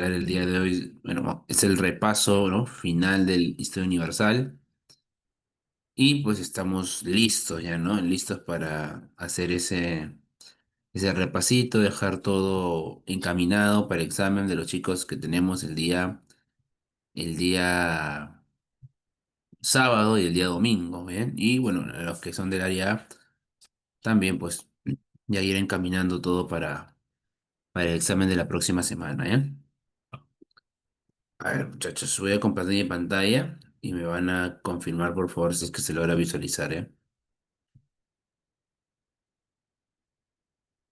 El día de hoy, bueno, es el repaso, ¿no? Final del Historia Universal y pues estamos listos ya, ¿no? Listos para hacer ese repasito, dejar todo encaminado para el examen de los chicos que tenemos el día sábado y el día domingo, ¿bien? Y bueno, los que son del área A, también pues ya ir encaminando todo para el examen de la próxima semana, ¿eh? A ver, muchachos, voy a compartir mi pantalla y me van a confirmar, por favor, si es que se logra visualizar, ¿eh?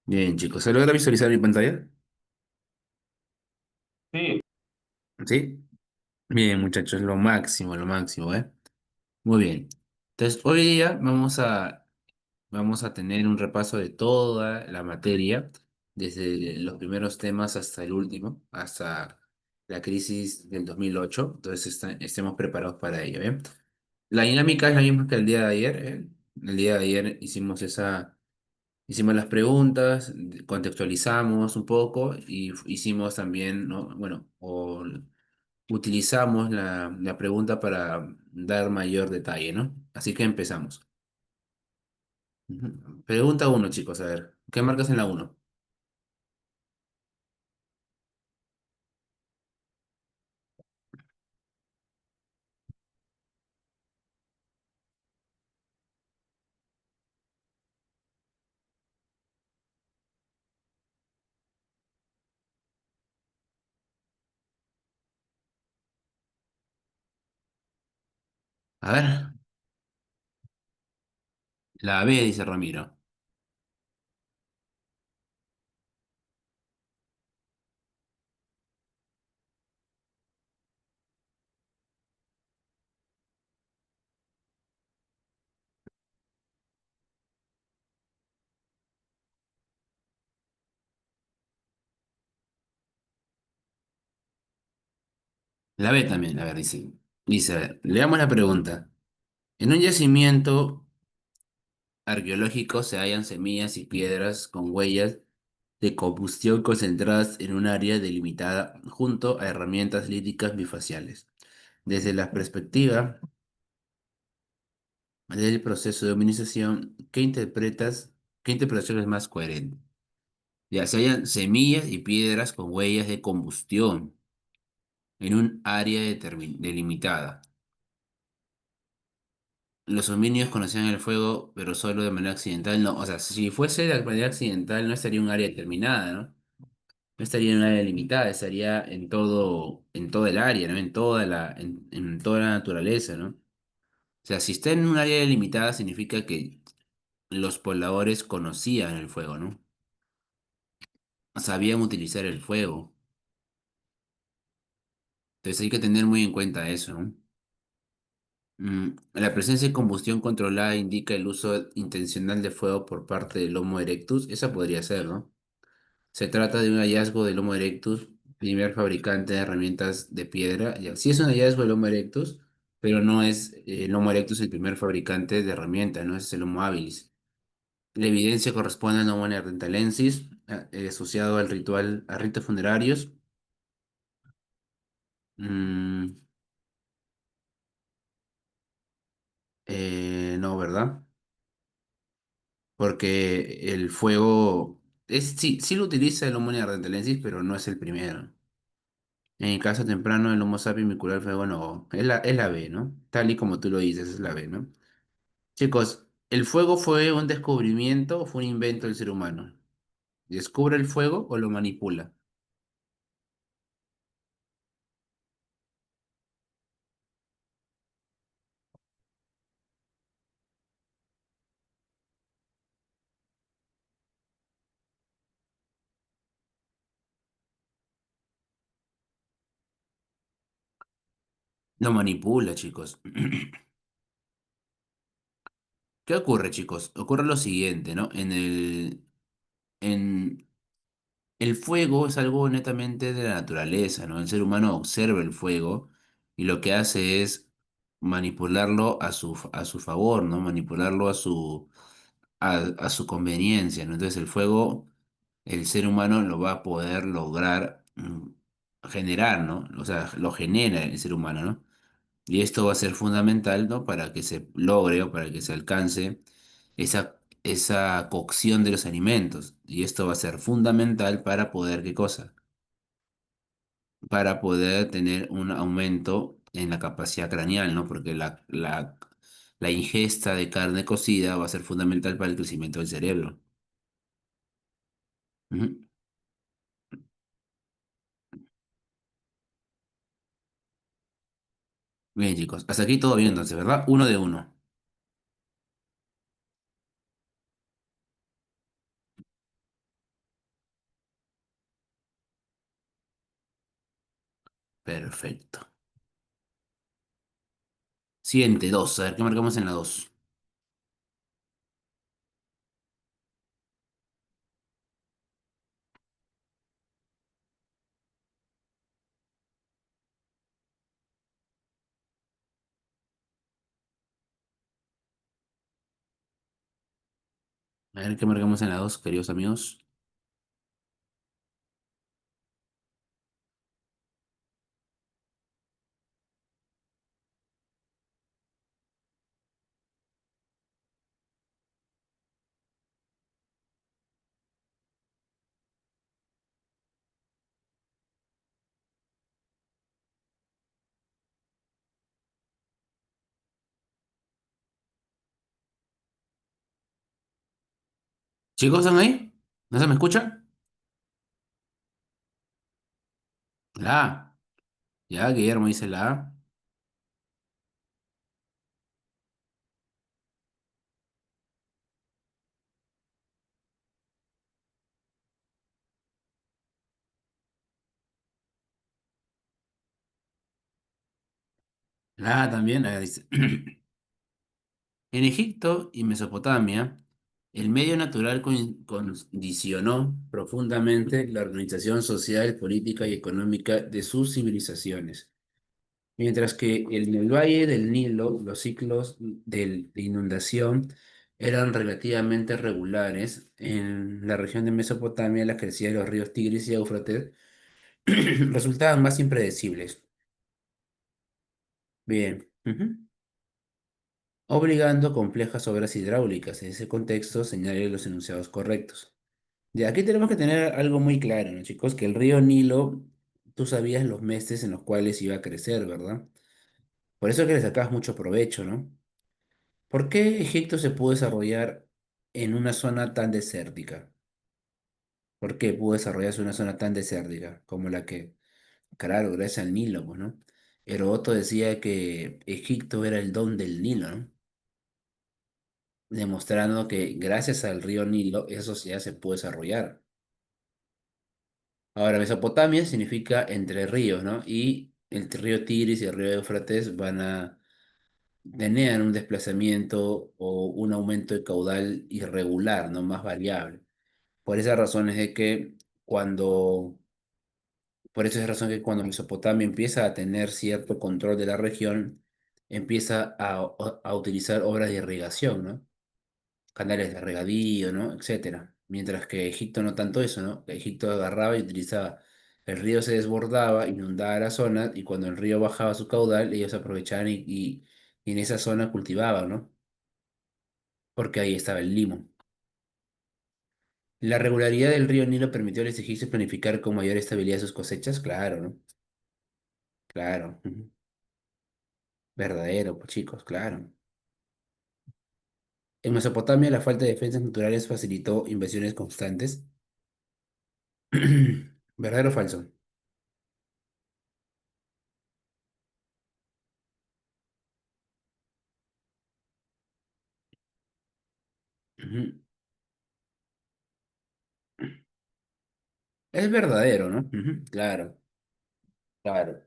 Bien, chicos, ¿se logra visualizar mi pantalla? Sí, ¿Sí? Bien, muchachos, lo máximo, ¿eh? Muy bien. Entonces, hoy día vamos a tener un repaso de toda la materia, desde los primeros temas hasta el último, hasta la crisis del 2008. Entonces, estemos preparados para ello, ¿eh? La dinámica es la misma que el día de ayer, ¿eh? El día de ayer hicimos las preguntas, contextualizamos un poco y hicimos también, ¿no? Bueno, utilizamos la pregunta para dar mayor detalle, ¿no? Así que empezamos. Ujú. Pregunta uno, chicos, a ver, ¿qué marcas en la uno? A ver, la B, dice Ramiro. La B también, a ver, dice. Dice, a ver, leamos la pregunta. En un yacimiento arqueológico se hallan semillas y piedras con huellas de combustión concentradas en un área delimitada junto a herramientas líticas bifaciales. Desde la perspectiva del proceso de hominización, qué interpretación es más coherente? Ya se hallan semillas y piedras con huellas de combustión en un área delimitada. Los homínidos conocían el fuego, pero solo de manera accidental. No, o sea, si fuese de manera accidental, no estaría en un área determinada, ¿no? No estaría en un área delimitada, estaría en todo el área, ¿no? En toda la naturaleza, ¿no? O sea, si está en un área delimitada, significa que los pobladores conocían el fuego, ¿no? Sabían utilizar el fuego. Entonces hay que tener muy en cuenta eso, ¿no? La presencia de combustión controlada indica el uso intencional de fuego por parte del Homo erectus. Esa podría ser, ¿no? Se trata de un hallazgo del Homo erectus, primer fabricante de herramientas de piedra. Ya, sí es un hallazgo del Homo erectus, pero no es el Homo erectus el primer fabricante de herramientas, ¿no? Es el Homo habilis. La evidencia corresponde al Homo neanderthalensis, asociado al ritual, a ritos funerarios. Mm, no, ¿verdad? Porque el fuego sí lo utiliza el Homo neanderthalensis, pero no es el primero. En el caso temprano del Homo sapiens vinculado al fuego, no, es la B, ¿no? Tal y como tú lo dices, es la B, ¿no? Chicos, ¿el fuego fue un descubrimiento o fue un invento del ser humano? ¿Descubre el fuego o lo manipula? Lo manipula, chicos. ¿Qué ocurre, chicos? Ocurre lo siguiente, ¿no? En el fuego es algo netamente de la naturaleza, ¿no? El ser humano observa el fuego y lo que hace es manipularlo a su favor, ¿no? Manipularlo a su conveniencia, ¿no? Entonces el fuego, el ser humano lo va a poder lograr, generar, ¿no? O sea, lo genera el ser humano, ¿no? Y esto va a ser fundamental, ¿no? Para que se logre o para que se alcance esa cocción de los alimentos. Y esto va a ser fundamental para poder, ¿qué cosa? Para poder tener un aumento en la capacidad craneal, ¿no? Porque la ingesta de carne cocida va a ser fundamental para el crecimiento del cerebro. Ujú. Bien, chicos. Hasta aquí todo bien entonces, ¿verdad? Uno de uno. Perfecto. Siguiente, dos. A ver, ¿qué marcamos en la dos? A ver, ¿qué marcamos en la dos, queridos amigos? ¿Chicos, están ahí? ¿No se me escucha? La A. Ya, Guillermo dice la A. La A también. Dice. En Egipto y Mesopotamia, el medio natural condicionó profundamente la organización social, política y económica de sus civilizaciones. Mientras que en el valle del Nilo, los ciclos de inundación eran relativamente regulares. En la región de Mesopotamia, la crecida de los ríos Tigris y Éufrates resultaban más impredecibles. Bien. Ujú. Obligando complejas obras hidráulicas. En ese contexto, señale los enunciados correctos. De aquí tenemos que tener algo muy claro, ¿no, chicos? Que el río Nilo, tú sabías los meses en los cuales iba a crecer, ¿verdad? Por eso es que le sacabas mucho provecho, ¿no? ¿Por qué Egipto se pudo desarrollar en una zona tan desértica? ¿Por qué pudo desarrollarse en una zona tan desértica como la que, claro, gracias al Nilo, pues, ¿no? Herodoto decía que Egipto era el don del Nilo, ¿no? Demostrando que gracias al río Nilo esa sociedad se pudo desarrollar. Ahora, Mesopotamia significa entre ríos, ¿no? Y el río Tigris y el río Éufrates van a tener un desplazamiento o un aumento de caudal irregular, ¿no? Más variable. Por esa razón es de que cuando, por esa es razón que cuando Mesopotamia empieza a tener cierto control de la región, empieza a utilizar obras de irrigación, ¿no? Canales de regadío, ¿no? Etcétera. Mientras que Egipto no tanto eso, ¿no? Egipto agarraba y utilizaba, el río se desbordaba, inundaba la zona y cuando el río bajaba su caudal, ellos aprovechaban y en esa zona cultivaban, ¿no? Porque ahí estaba el limo. La regularidad del río Nilo permitió a los egipcios planificar con mayor estabilidad sus cosechas, claro, ¿no? Claro. Ujú. Verdadero, pues chicos, claro. En Mesopotamia, la falta de defensas naturales facilitó invasiones constantes. ¿Verdadero o falso? Ujú. Es verdadero, ¿no? Ujú. Claro, claro.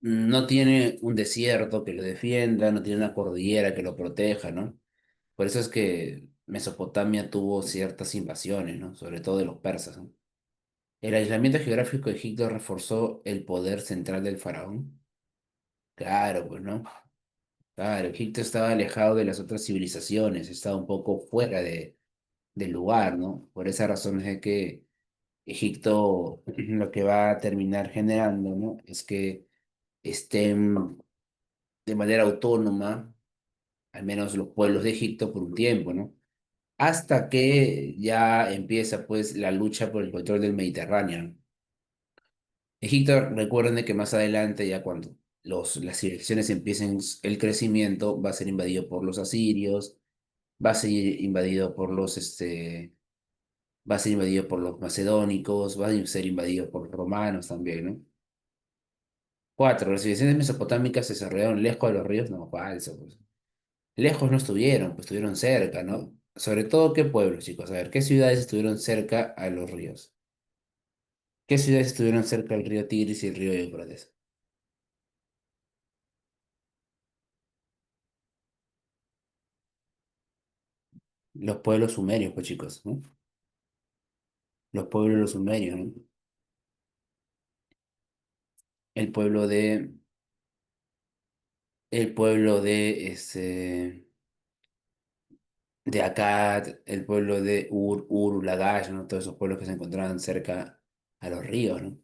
No tiene un desierto que lo defienda, no tiene una cordillera que lo proteja, ¿no? Por eso es que Mesopotamia tuvo ciertas invasiones, ¿no? Sobre todo de los persas, ¿no? El aislamiento geográfico de Egipto reforzó el poder central del faraón. Claro, pues, ¿no? Claro, Egipto estaba alejado de las otras civilizaciones, estaba un poco fuera del lugar, ¿no? Por esa razón es de que Egipto lo que va a terminar generando, ¿no? Es que estén de manera autónoma, al menos los pueblos de Egipto por un tiempo, ¿no? Hasta que ya empieza pues la lucha por el control del Mediterráneo. Egipto, recuerden de que más adelante, ya cuando las civilizaciones empiecen el crecimiento, va a ser invadido por los asirios, va a ser invadido por va a ser invadido por los macedónicos, va a ser invadido por los romanos también, ¿no? Cuatro, las civilizaciones mesopotámicas se desarrollaron lejos de los ríos, no, falso, pues. Lejos no estuvieron, pues estuvieron cerca, ¿no? Sobre todo, ¿qué pueblos, chicos? A ver, ¿qué ciudades estuvieron cerca a los ríos? ¿Qué ciudades estuvieron cerca del río Tigris y el río Éufrates? Los pueblos sumerios, pues, chicos, ¿no? Los pueblos los sumerios, ¿no? El pueblo de, el pueblo de Akkad, el pueblo de Ur, Lagash, ¿no? Todos esos pueblos que se encontraban cerca a los ríos, ¿no?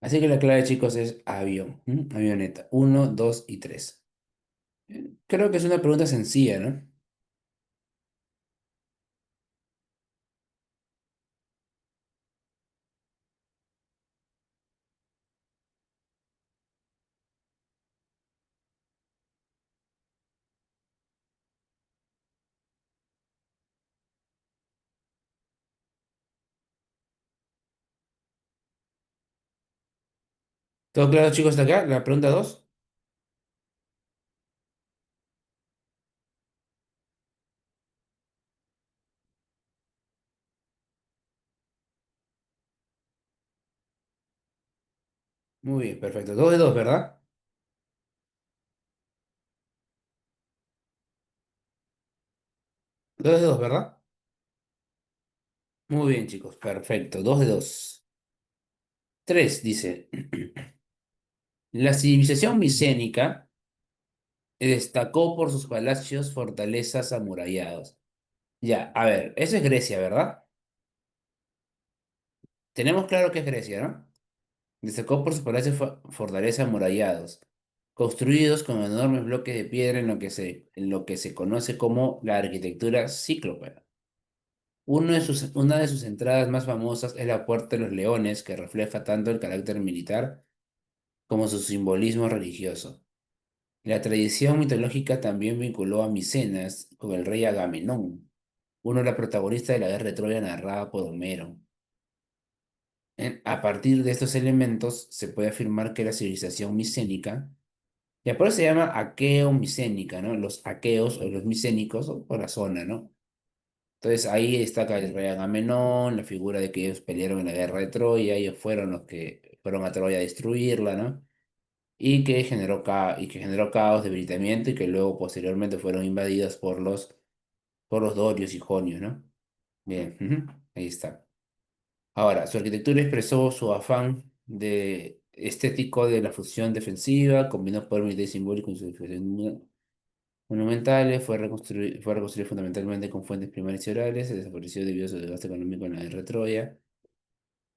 Así que la clave, chicos, es avión, ¿m? Avioneta. Uno, dos y tres. Creo que es una pregunta sencilla, ¿no? ¿Todo claro, chicos, hasta acá? La pregunta dos. Muy bien, perfecto. Dos de dos, ¿verdad? Dos de dos, ¿verdad? Muy bien, chicos, perfecto. Dos de dos. Tres, dice. La civilización micénica destacó por sus palacios, fortalezas amurallados. Ya, a ver, eso es Grecia, ¿verdad? Tenemos claro que es Grecia, ¿no? Destacó por sus palacios, fortalezas amurallados, construidos con enormes bloques de piedra en lo que se conoce como la arquitectura cíclope. Una de sus entradas más famosas es la Puerta de los Leones, que refleja tanto el carácter militar como su simbolismo religioso. La tradición mitológica también vinculó a Micenas con el rey Agamenón, uno de los protagonistas de la guerra de Troya narrada por Homero. A partir de estos elementos se puede afirmar que la civilización micénica, y por eso se llama aqueo-micénica, ¿no? Los aqueos o los micénicos o por la zona, ¿no? Entonces ahí destaca el rey Agamenón, la figura de que ellos pelearon en la guerra de Troya, ellos fueron los que fueron a Troya a destruirla, ¿no? Y que generó caos, debilitamiento y que luego posteriormente fueron invadidos por los dorios y jonios, ¿no? Bien, ujú, ahí está. Ahora, su arquitectura expresó su afán de estético de la fusión defensiva, combinó poder militar y simbólico en sus expresiones monumentales, fue reconstruido fundamentalmente con fuentes primarias y orales, se desapareció debido a su desgaste económico en la guerra de Troya.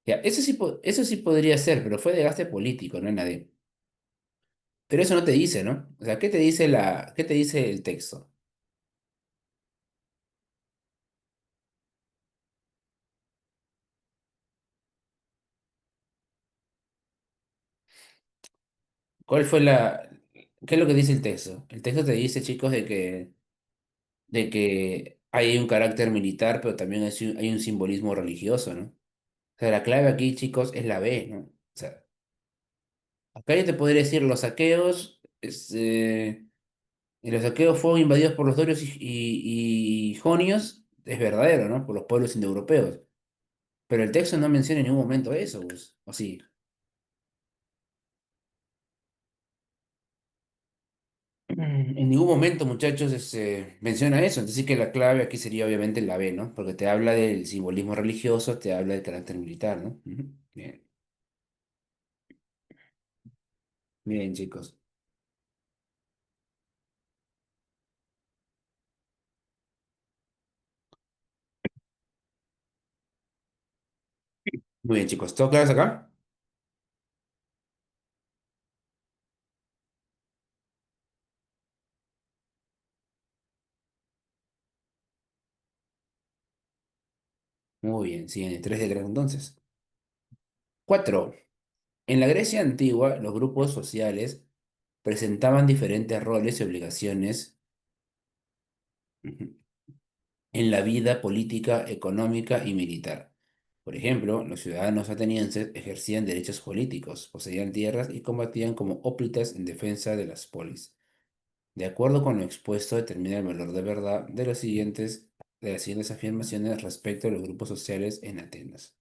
Ya, eso sí podría ser, pero fue desgaste político, no en nadie. Pero eso no te dice, ¿no? O sea, qué te dice el texto? ¿Cuál fue qué es lo que dice el texto? El texto te dice, chicos, de que hay un carácter militar, pero también hay un simbolismo religioso, ¿no? O sea, la clave aquí, chicos, es la B, ¿no? O sea, acá yo te podría decir los saqueos, y los saqueos fueron invadidos por los dorios y jonios, es verdadero, ¿no? Por los pueblos indoeuropeos. Pero el texto no menciona en ningún momento eso, pues, ¿o sí? En ningún momento, muchachos, menciona eso. Entonces sí que la clave aquí sería obviamente la B, ¿no? Porque te habla del simbolismo religioso, te habla del carácter militar, ¿no? Ujú. Bien, bien, chicos. Muy bien, chicos. ¿Todo claro acá? Muy bien, siguen 3 de 3 entonces. 4. En la Grecia antigua, los grupos sociales presentaban diferentes roles y obligaciones ujú, en la vida política, económica y militar. Por ejemplo, los ciudadanos atenienses ejercían derechos políticos, poseían tierras y combatían como hóplitas en defensa de las polis. De acuerdo con lo expuesto, determina el valor de verdad de las siguientes afirmaciones respecto a los grupos sociales en Atenas.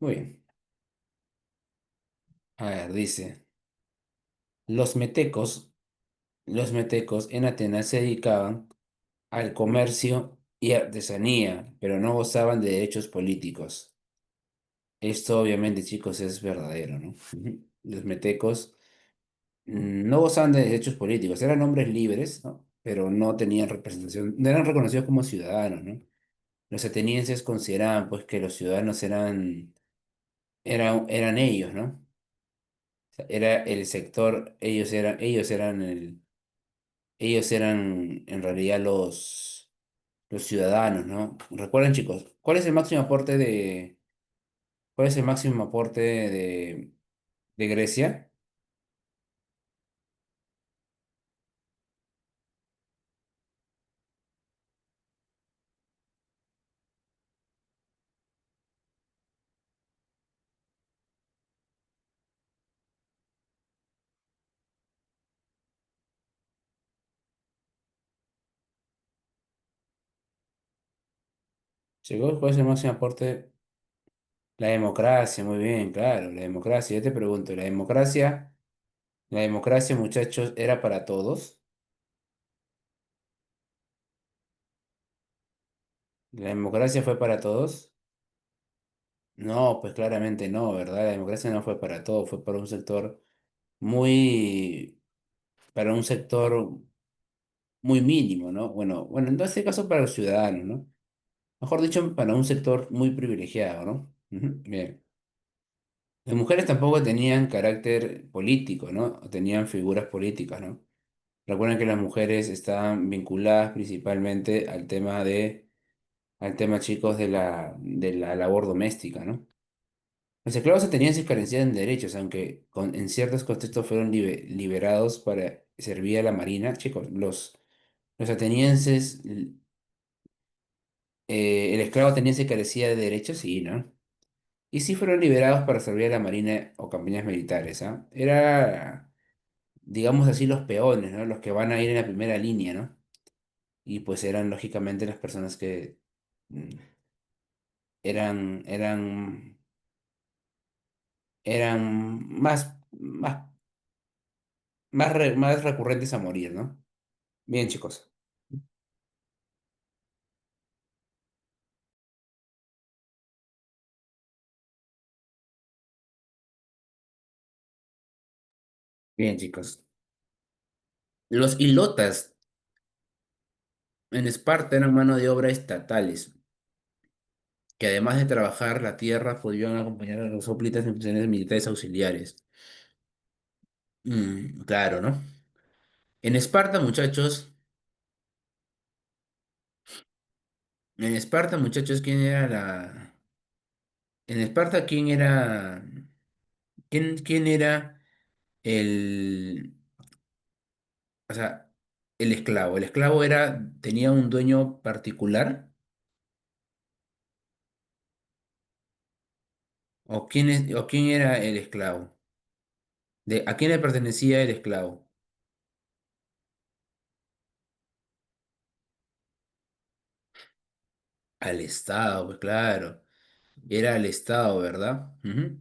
Muy bien. A ver, dice, los metecos, los metecos en Atenas se dedicaban al comercio y artesanía, pero no gozaban de derechos políticos. Esto obviamente, chicos, es verdadero, ¿no? Ujú. Los metecos no gozaban de derechos políticos, eran hombres libres, ¿no? Pero no tenían representación, no eran reconocidos como ciudadanos, ¿no? Los atenienses consideraban, pues, que los ciudadanos eran ellos, ¿no? O sea, era el sector, ellos eran en realidad los ciudadanos, ¿no? Recuerden, chicos, cuál es el máximo aporte de Grecia? Chicos, ¿cuál es el máximo aporte? La democracia, muy bien, claro, la democracia. Yo te pregunto, la democracia, muchachos, era para todos? ¿La democracia fue para todos? No, pues claramente no, ¿verdad? La democracia no fue para todos, fue muy, para un sector muy mínimo, ¿no? Bueno, en este caso para los ciudadanos, ¿no? Mejor dicho, para un sector muy privilegiado, ¿no? Ujú, bien. Las mujeres tampoco tenían carácter político, ¿no? Tenían figuras políticas, ¿no? Recuerden que las mujeres estaban vinculadas principalmente al tema, chicos, de la labor doméstica, ¿no? Los esclavos atenienses carecían de derechos, aunque en ciertos contextos fueron liberados para servir a la marina. Chicos, los atenienses, el esclavo ateniense carecía de derechos, sí, ¿no? Y sí fueron liberados para servir a la marina o campañas militares, ¿ah? Era, digamos así, los peones, ¿no? Los que van a ir en la primera línea, ¿no? Y pues eran lógicamente las personas que mm, eran, eran más recurrentes a morir, ¿no? Bien, chicos. Bien, chicos. Los ilotas en Esparta eran mano de obra estatales, que además de trabajar la tierra, podían acompañar a los hoplitas en funciones militares auxiliares. Claro, ¿no? En Esparta, muchachos, ¿quién era en Esparta, quién era el, o sea, el esclavo? ¿El esclavo tenía un dueño particular? ¿O quién era el esclavo? ¿A quién le pertenecía el esclavo? Al Estado, pues claro. Era al Estado, ¿verdad? Ujú.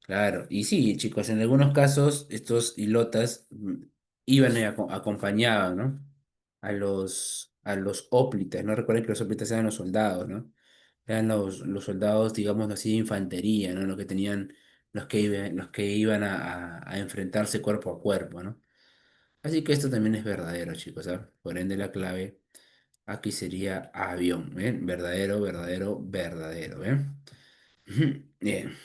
Claro. Y sí, chicos, en algunos casos estos hilotas iban y acompañaban, ¿no? A los hóplitas, ¿no? Recuerden que los hóplitas eran los soldados, ¿no? Eran los soldados, digamos así, de infantería, ¿no? Los que iban a enfrentarse cuerpo a cuerpo, ¿no? Así que esto también es verdadero, chicos, ¿ah? Por ende, la clave aquí sería avión, ¿eh? Verdadero, verdadero, verdadero, ¿eh? Ujú. Bien,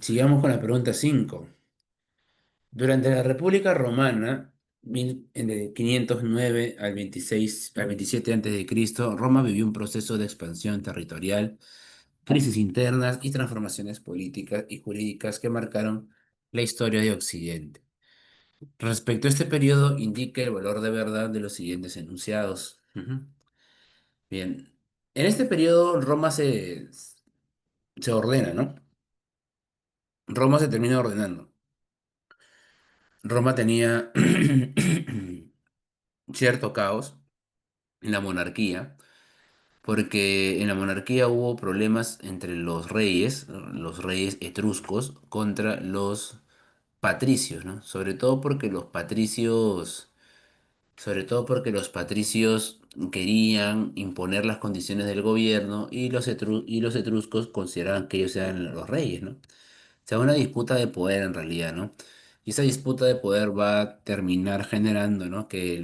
sigamos con la pregunta 5. Durante la República Romana, 509 al 26, al 27 a.C., Roma vivió un proceso de expansión territorial, crisis internas y transformaciones políticas y jurídicas que marcaron la historia de Occidente. Respecto a este periodo, indica el valor de verdad de los siguientes enunciados. Ujú. Bien, en este periodo Roma se ordena, ¿no? Roma se termina ordenando. Roma tenía cierto caos en la monarquía, porque en la monarquía hubo problemas entre los reyes etruscos, contra los patricios, ¿no? Sobre todo porque los patricios querían imponer las condiciones del gobierno y los etruscos consideraban que ellos eran los reyes, ¿no? O sea, una disputa de poder en realidad, ¿no? Y esa disputa de poder va a terminar generando, ¿no? Que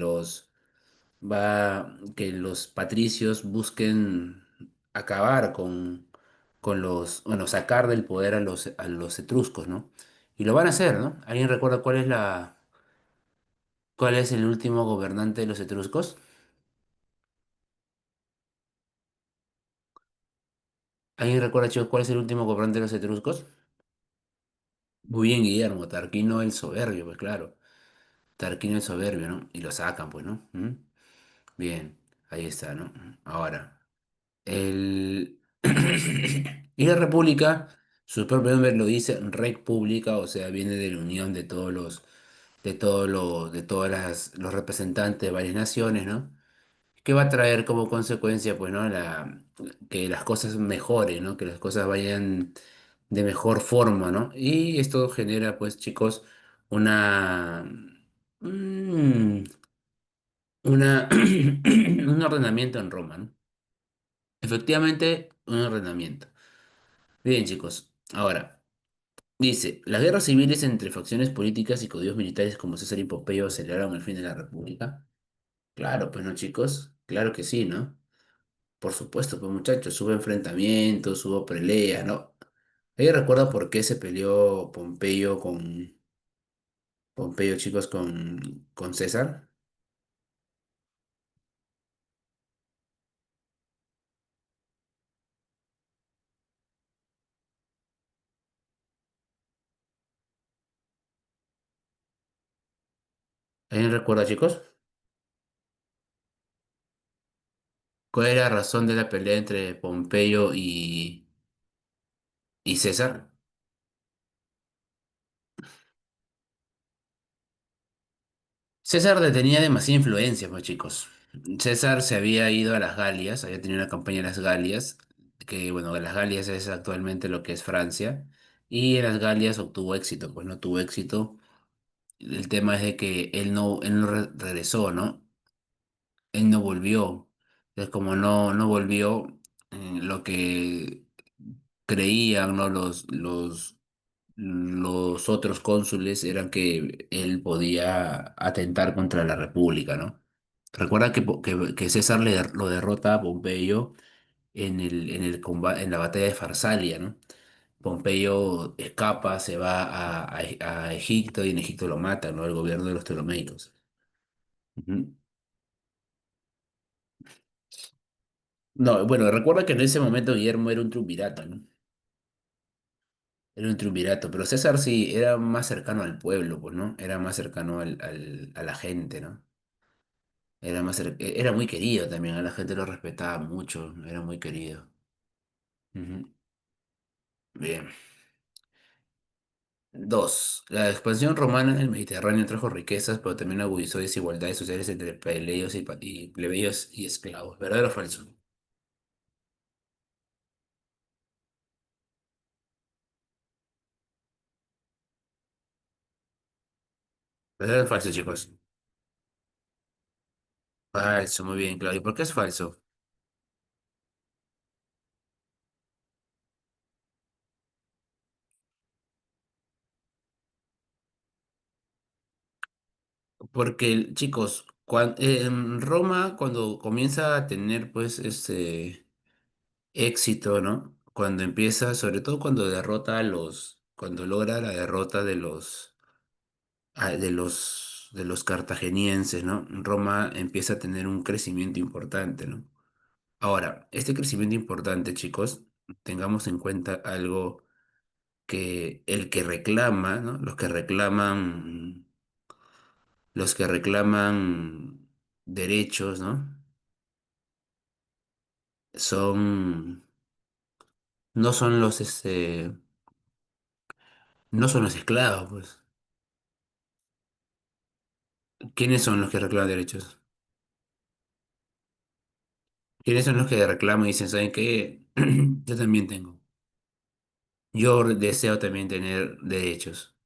los patricios busquen acabar bueno, sacar del poder a los etruscos, ¿no? Y lo van a hacer, ¿no? ¿Alguien recuerda cuál es el último gobernante de los etruscos? ¿Alguien recuerda, chicos, cuál es el último gobernante de los etruscos? Muy bien, Guillermo, Tarquino el Soberbio, pues claro. Tarquino el Soberbio, ¿no? Y lo sacan, pues, ¿no? ¿Mm? Bien, ahí está, ¿no? Ahora. El... Y la República, su propio nombre lo dice, Rec Pública, o sea, viene de la unión de todas los representantes de varias naciones, ¿no? Que va a traer como consecuencia, pues, ¿no? Que las cosas mejoren, ¿no? Que las cosas vayan de mejor forma, ¿no? Y esto genera, pues, chicos, una, mm, un ordenamiento en Roma, ¿no? Efectivamente, un ordenamiento. Bien, chicos. Ahora, dice, las guerras civiles entre facciones políticas y caudillos militares como César y Pompeyo aceleraron el fin de la República. Claro, pues no, chicos. Claro que sí, ¿no? Por supuesto, pues muchachos, hubo enfrentamientos, hubo peleas, ¿no? ¿Alguien recuerda por qué se peleó Pompeyo, chicos, con César? ¿Alguien recuerda, chicos? ¿Cuál era la razón de la pelea entre Pompeyo y César? César tenía demasiada influencia, pues chicos. César se había ido a las Galias, había tenido una campaña en las Galias, que bueno, las Galias es actualmente lo que es Francia, y en las Galias obtuvo éxito, pues no tuvo éxito. El tema es de que él no regresó, ¿no? Él no volvió. Entonces, como no volvió, lo que creían, ¿no? Los otros cónsules eran que él podía atentar contra la República, ¿no? Recuerda que César lo derrota a Pompeyo en la batalla de Farsalia, ¿no? Pompeyo escapa, se va a Egipto y en Egipto lo matan, ¿no? El gobierno de los Ptolomeicos. Ujú. No, bueno, recuerda que en ese momento Guillermo era un triunvirato, ¿no? Era un triunvirato, pero César sí era más cercano al pueblo, pues, ¿no? Era más cercano a la gente, ¿no? Era muy querido también, a la gente lo respetaba mucho, era muy querido. Ujú. Bien. Dos, la expansión romana en el Mediterráneo trajo riquezas, pero también agudizó desigualdades sociales entre plebeyos y esclavos. ¿Verdadero o falso? ¿Verdadero o falso, chicos? Falso, muy bien, Claudio. ¿Por qué es falso? Porque, chicos, en Roma, cuando comienza a tener, pues, éxito, ¿no? Cuando empieza, sobre todo cuando derrota a cuando logra la derrota de los cartagenienses, ¿no? Roma empieza a tener un crecimiento importante, ¿no? Ahora, este crecimiento importante, chicos, tengamos en cuenta algo que el que reclama, ¿no? Los que reclaman derechos, ¿no? Son, no son no son los esclavos, pues. ¿Quiénes son los que reclaman derechos? ¿Quiénes son los que reclaman y dicen, ¿saben qué? Yo también tengo. Yo deseo también tener derechos.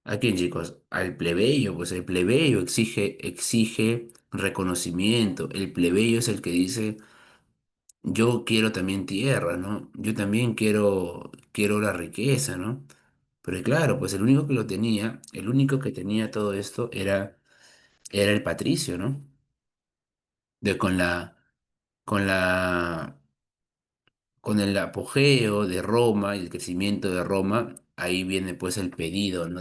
¿A quién, chicos? Al plebeyo, pues el plebeyo exige reconocimiento. El plebeyo es el que dice, yo quiero también tierra, ¿no? Yo también quiero la riqueza, ¿no? Pero claro, pues el único que lo tenía, el único que tenía todo esto era el patricio, ¿no? De con la, con el apogeo de Roma y el crecimiento de Roma, ahí viene pues el pedido, ¿no?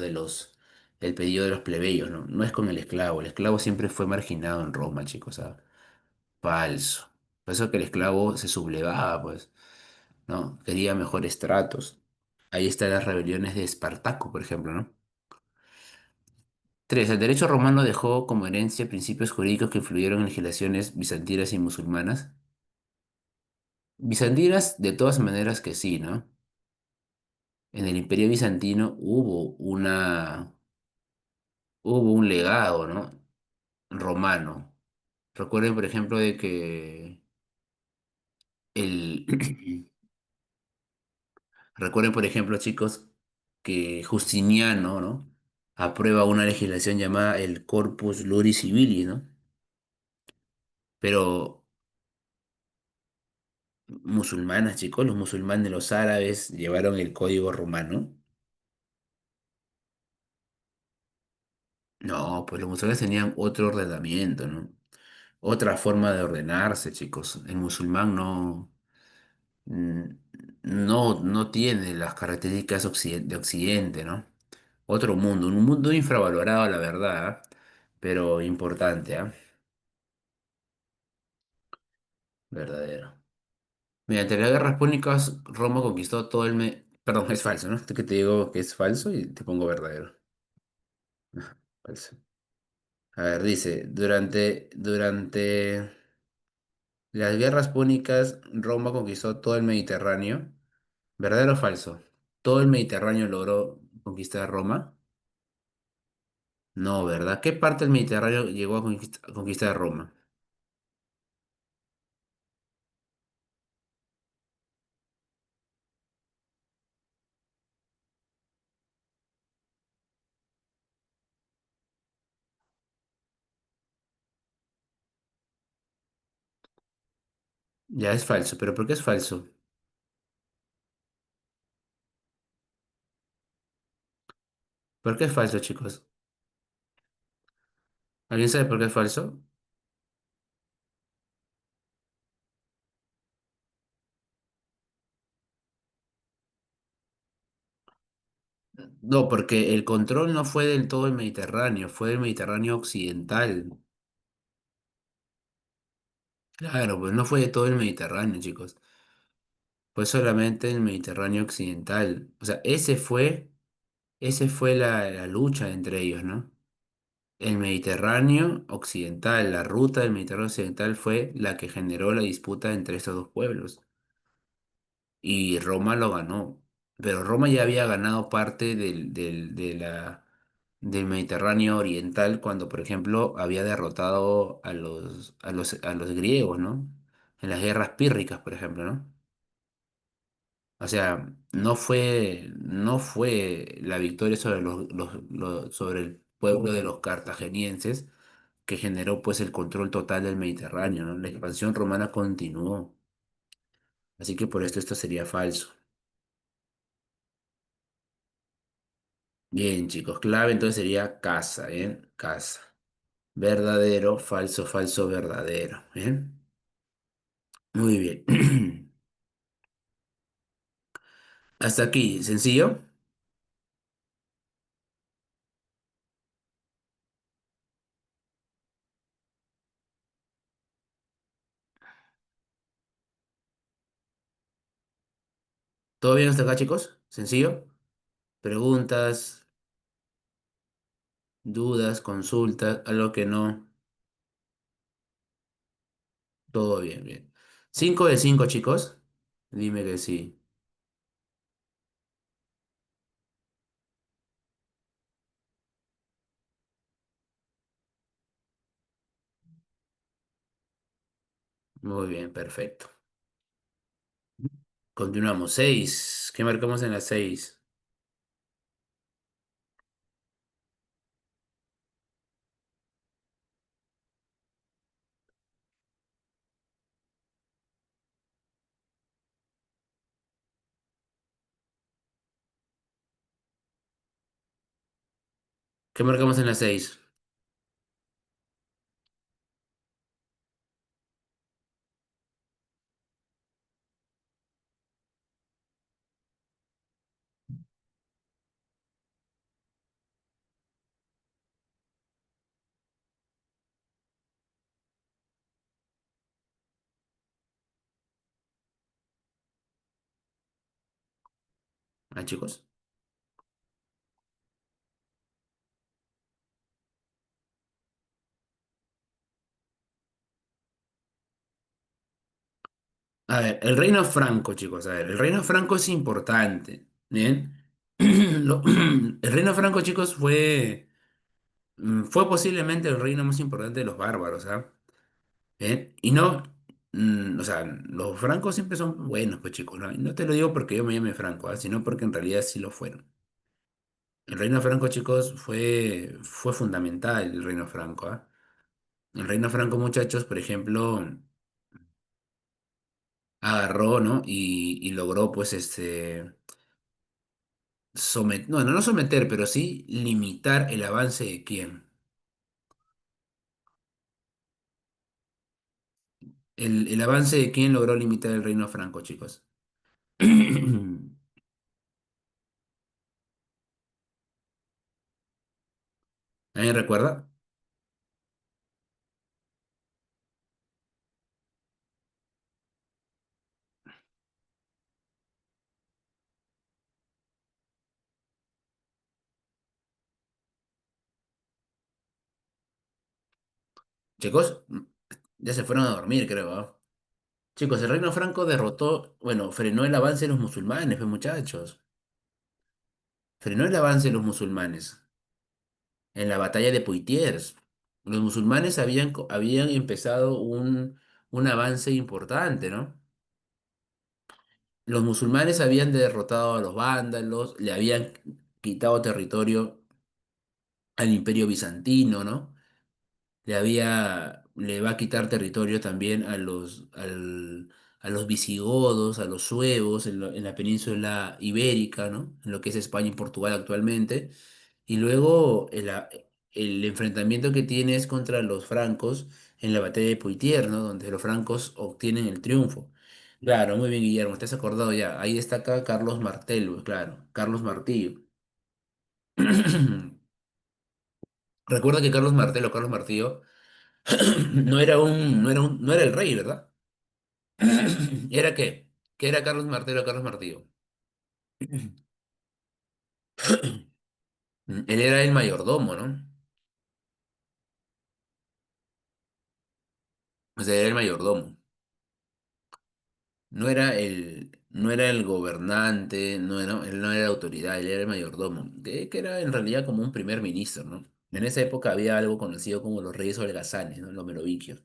El pedido de los plebeyos, ¿no? No es con el esclavo siempre fue marginado en Roma, chicos, ¿ah? Falso. Por eso que el esclavo se sublevaba, pues, ¿no? Quería mejores tratos. Ahí están las rebeliones de Espartaco, por ejemplo, ¿no? Tres, el derecho romano dejó como herencia principios jurídicos que influyeron en legislaciones bizantinas y musulmanas. Bizantinas, de todas maneras que sí, ¿no? En el Imperio Bizantino hubo un legado, ¿no? Romano. Recuerden, por ejemplo, de que el, recuerden, por ejemplo, chicos, que Justiniano, ¿no? Aprueba una legislación llamada el Corpus Juris Civilis, ¿no? Pero musulmanas, chicos, los musulmanes, los árabes llevaron el código romano. No, pues los musulmanes tenían otro ordenamiento, ¿no? Otra forma de ordenarse, chicos. El musulmán mm, no tiene las características de Occidente, ¿no? Otro mundo, un mundo infravalorado, la verdad, ¿ah? Pero importante, ¿ah? Verdadero. Mediante las guerras púnicas, Roma conquistó todo Perdón, es falso, ¿no? Esto que te digo que es falso y te pongo verdadero. Falso. A ver, dice, durante las guerras púnicas, Roma conquistó todo el Mediterráneo. ¿Verdadero o falso? ¿Todo el Mediterráneo logró conquistar Roma? No, ¿verdad? ¿Qué parte del Mediterráneo llegó a conquistar Roma? Ya es falso, pero ¿por qué es falso? ¿Por qué es falso, chicos? ¿Alguien sabe por qué es falso? No, porque el control no fue del todo el Mediterráneo, fue del Mediterráneo occidental. Claro, pues no fue de todo el Mediterráneo, chicos. Fue solamente el Mediterráneo occidental. O sea, ese fue la lucha entre ellos, ¿no? El Mediterráneo occidental, la ruta del Mediterráneo occidental fue la que generó la disputa entre estos dos pueblos. Y Roma lo ganó. Pero Roma ya había ganado parte del Mediterráneo oriental cuando, por ejemplo, había derrotado a los griegos, ¿no? En las guerras pírricas, por ejemplo, ¿no? O sea, no fue la victoria sobre sobre el pueblo de los cartagenienses que generó pues el control total del Mediterráneo, ¿no? La expansión romana continuó. Así que por esto sería falso. Bien, chicos, clave entonces sería casa, ¿bien? Casa. Verdadero, falso, falso, verdadero, ¿bien? Muy bien. Hasta aquí, sencillo. ¿Todo bien hasta acá, chicos? ¿Sencillo? Preguntas, dudas, consultas, algo que no. Todo bien, bien. 5 de 5, chicos. Dime que sí. Muy bien, perfecto. Continuamos. 6. ¿Qué marcamos en las 6? ¿Qué marcamos en las 6? Ah, chicos. A ver, el reino franco, chicos. A ver, el reino franco es importante. Bien. El reino franco, chicos, fue posiblemente el reino más importante de los bárbaros, ¿ah? Bien. Y no, o sea, los francos siempre son buenos, pues chicos, ¿no? Y no te lo digo porque yo me llame Franco, ¿ah? Sino porque en realidad sí lo fueron. El reino franco, chicos, fue fundamental, el reino franco, ¿ah? El reino franco, muchachos, por ejemplo, agarró, ¿no? Y logró, pues, no, no someter, pero sí limitar el avance de quién. El avance de quién logró limitar el reino franco, chicos. ¿Alguien recuerda? Chicos, ya se fueron a dormir, creo, ¿ah? Chicos, el reino franco derrotó, bueno, frenó el avance de los musulmanes, pues, muchachos. Frenó el avance de los musulmanes en la batalla de Poitiers. Los musulmanes habían empezado un avance importante, ¿no? Los musulmanes habían derrotado a los vándalos, le habían quitado territorio al Imperio Bizantino, ¿no? Le va a quitar territorio también a los visigodos, a los suevos en la península ibérica, ¿no? En lo que es España y Portugal actualmente. Y luego el enfrentamiento que tiene es contra los francos en la batalla de Poitiers, ¿no? Donde los francos obtienen el triunfo. Claro, muy bien, Guillermo, te has acordado ya. Ahí destaca Carlos Martel, claro, Carlos Martillo. Recuerda que Carlos Martel o Carlos Martillo no era el rey, ¿verdad? ¿Era qué? ¿Qué era Carlos Martel o Carlos Martillo? Él era el mayordomo, ¿no? O sea, era el mayordomo. No era el gobernante, él no era autoridad, él era el mayordomo, que era en realidad como un primer ministro, ¿no? En esa época había algo conocido como los reyes holgazanes, ¿no? Los merovingios.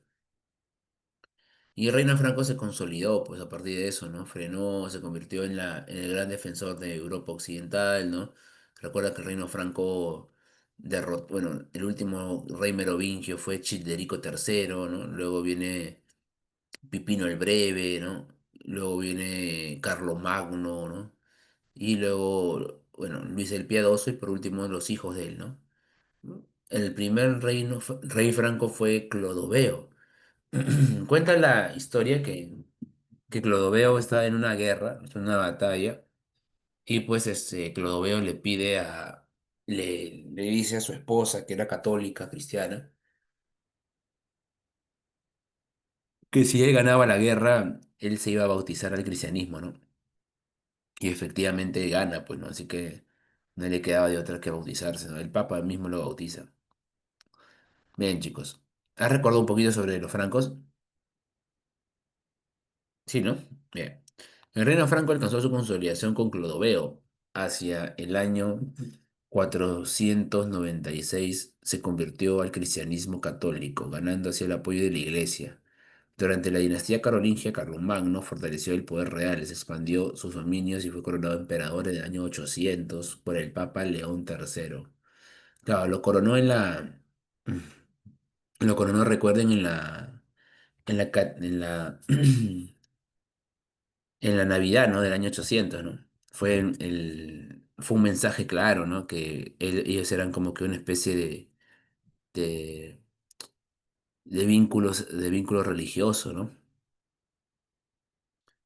Y el reino franco se consolidó, pues a partir de eso, ¿no? Frenó, se convirtió en el gran defensor de Europa Occidental, ¿no? Recuerda que el reino franco derrotó, bueno, el último rey merovingio fue Childerico III, ¿no? Luego viene Pipino el Breve, ¿no? Luego viene Carlos Magno, ¿no? Y luego bueno, Luis el Piadoso y por último los hijos de él, ¿no? El primer rey franco fue Clodoveo. Cuenta la historia que Clodoveo está en una guerra, en una batalla, y pues Clodoveo le dice a su esposa, que era católica, cristiana, que si él ganaba la guerra, él se iba a bautizar al cristianismo, ¿no? Y efectivamente gana, pues, ¿no? Así que no le quedaba de otra que bautizarse, ¿no? El Papa mismo lo bautiza. Bien, chicos. ¿Has recordado un poquito sobre los francos? Sí, ¿no? Bien. El reino franco alcanzó su consolidación con Clodoveo. Hacia el año 496 se convirtió al cristianismo católico, ganando así el apoyo de la Iglesia. Durante la dinastía carolingia, Carlomagno fortaleció el poder real, se expandió sus dominios y fue coronado emperador en el año 800 por el Papa León III. Claro, lo coronó, recuerden, en la Navidad, ¿no? Del año 800, ¿no? Fue un mensaje claro, ¿no? Que ellos eran como que una especie de, de vínculo religioso, ¿no?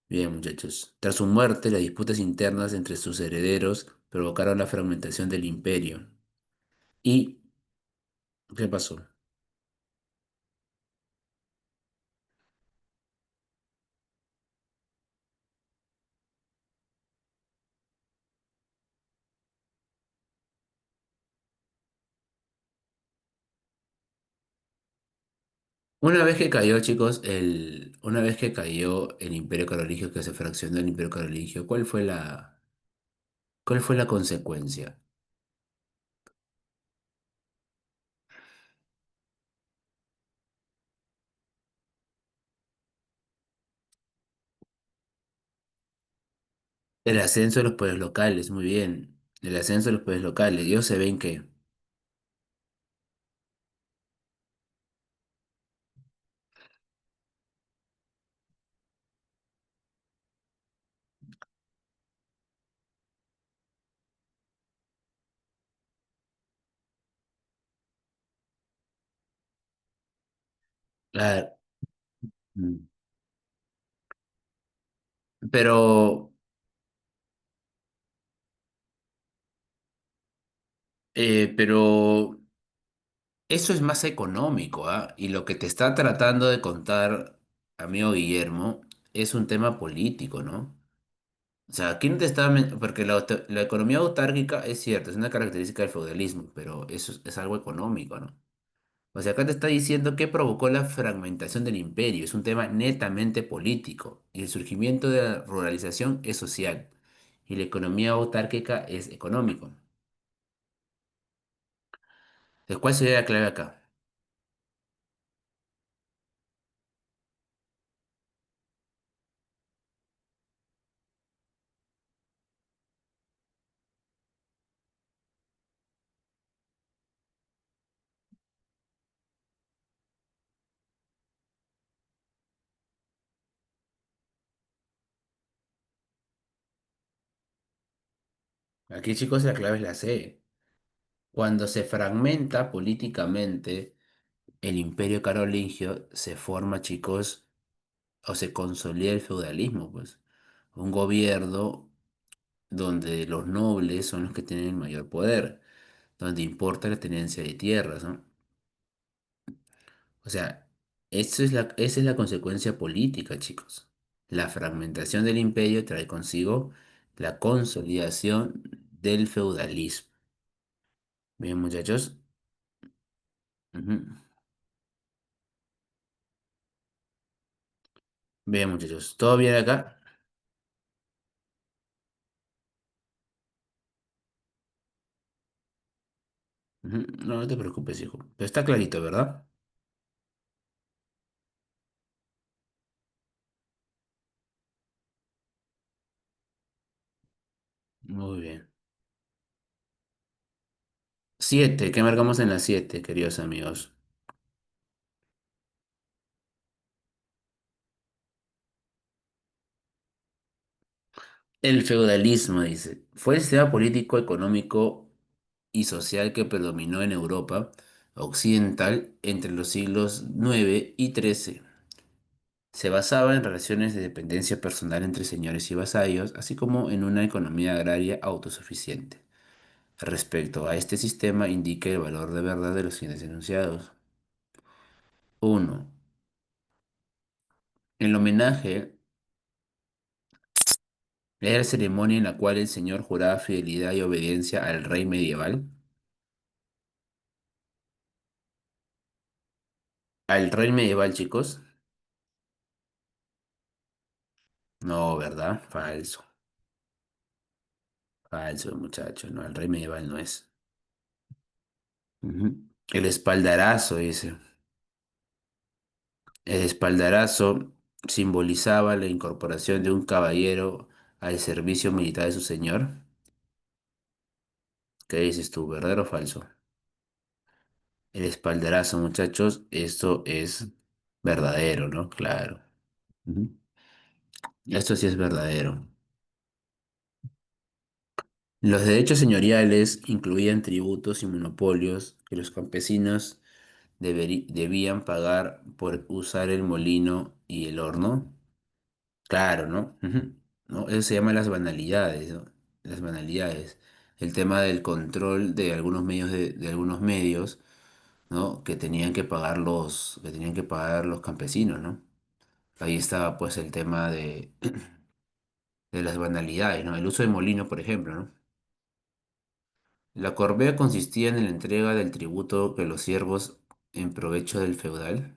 Bien, muchachos. Tras su muerte, las disputas internas entre sus herederos provocaron la fragmentación del imperio. ¿Y qué pasó? Una vez que cayó, chicos, una vez que cayó el imperio carolingio, que se fraccionó el imperio carolingio, cuál fue la consecuencia? El ascenso de los poderes locales, muy bien. El ascenso de los poderes locales. Ellos se ven que la- mm, pero, pero eso es más económico, ¿ah? Y lo que te está tratando de contar, amigo Guillermo, es un tema político, ¿no? O sea, aquí no te está... Porque la economía autárquica es cierto, es una característica del feudalismo, pero eso es algo económico, ¿no? O sea, acá te está diciendo que provocó la fragmentación del imperio. Es un tema netamente político. Y el surgimiento de la ruralización es social. Y la economía autárquica es económico. Entonces, ¿cuál sería la clave acá? Aquí, chicos, la clave es la C. Cuando se fragmenta políticamente el imperio carolingio, se forma, chicos, o se consolida el feudalismo, pues. Un gobierno donde los nobles son los que tienen el mayor poder, donde importa la tenencia de tierras, ¿no? O sea, esa es la consecuencia política, chicos. La fragmentación del imperio trae consigo la consolidación del feudalismo. Bien, muchachos. Ujú. Bien, muchachos. ¿Todo bien acá? Ujú. No, no te preocupes, hijo. Pero está clarito, ¿verdad? Muy bien. 7. ¿Qué marcamos en las 7, queridos amigos? El feudalismo, dice, fue el sistema político, económico y social que predominó en Europa occidental entre los siglos IX y XIII. Se basaba en relaciones de dependencia personal entre señores y vasallos, así como en una economía agraria autosuficiente. Respecto a este sistema, indica el valor de verdad de los fines enunciados. Uno, el homenaje era la ceremonia en la cual el señor juraba fidelidad y obediencia al rey medieval. Al rey medieval, chicos. No, ¿verdad? Falso. Falso, muchacho. No, el rey medieval no es. Ujú. El espaldarazo, dice. El espaldarazo simbolizaba la incorporación de un caballero al servicio militar de su señor. ¿Qué dices tú, verdadero o falso? El espaldarazo, muchachos, esto es verdadero, ¿no? Claro. Ujú. Esto sí es verdadero. Los derechos señoriales incluían tributos y monopolios que los campesinos debían pagar por usar el molino y el horno. Claro, ¿no? Ujú. ¿No? Eso se llama las banalidades, ¿no? Las banalidades. El tema del control de algunos medios de algunos medios, ¿no? Que tenían que pagar los campesinos, ¿no? Ahí estaba pues el tema de las banalidades, ¿no? El uso de molino, por ejemplo, ¿no? La corvea consistía en la entrega del tributo que los siervos en provecho del feudal.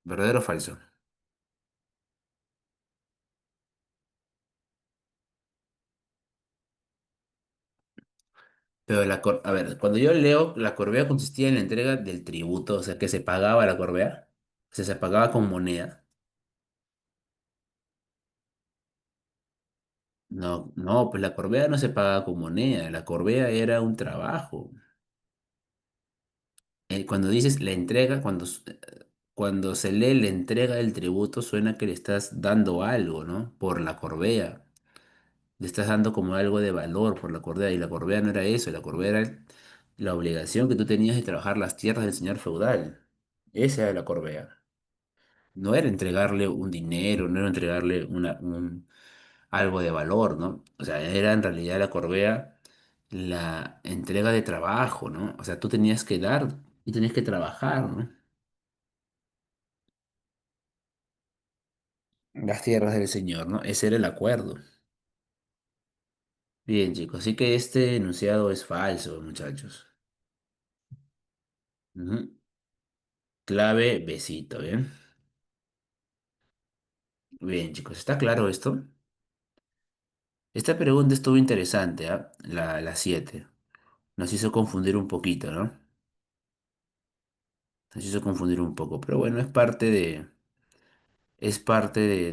¿Verdadero o falso? Pero a ver, cuando yo leo, la corvea consistía en la entrega del tributo, o sea, que se pagaba la corvea, o sea, se pagaba con moneda. No, no, pues la corvea no se pagaba con moneda, la corvea era un trabajo. Cuando dices la entrega, cuando se lee la entrega del tributo, suena que le estás dando algo, ¿no? Por la corvea. Le estás dando como algo de valor por la corvea, y la corvea no era eso, la corvea era la obligación que tú tenías de trabajar las tierras del señor feudal. Esa era la corvea. No era entregarle un dinero, no era entregarle algo de valor, ¿no? O sea, era en realidad la corvea la entrega de trabajo, ¿no? O sea, tú tenías que dar y tenías que trabajar, ¿no? Las tierras del señor, ¿no? Ese era el acuerdo. Bien, chicos, así que este enunciado es falso, muchachos. Ujú. Clave, besito, ¿bien? Bien, chicos, ¿está claro esto? Esta pregunta estuvo interesante, ¿ah? La 7. Nos hizo confundir un poquito, ¿no? Nos hizo confundir un poco, pero bueno,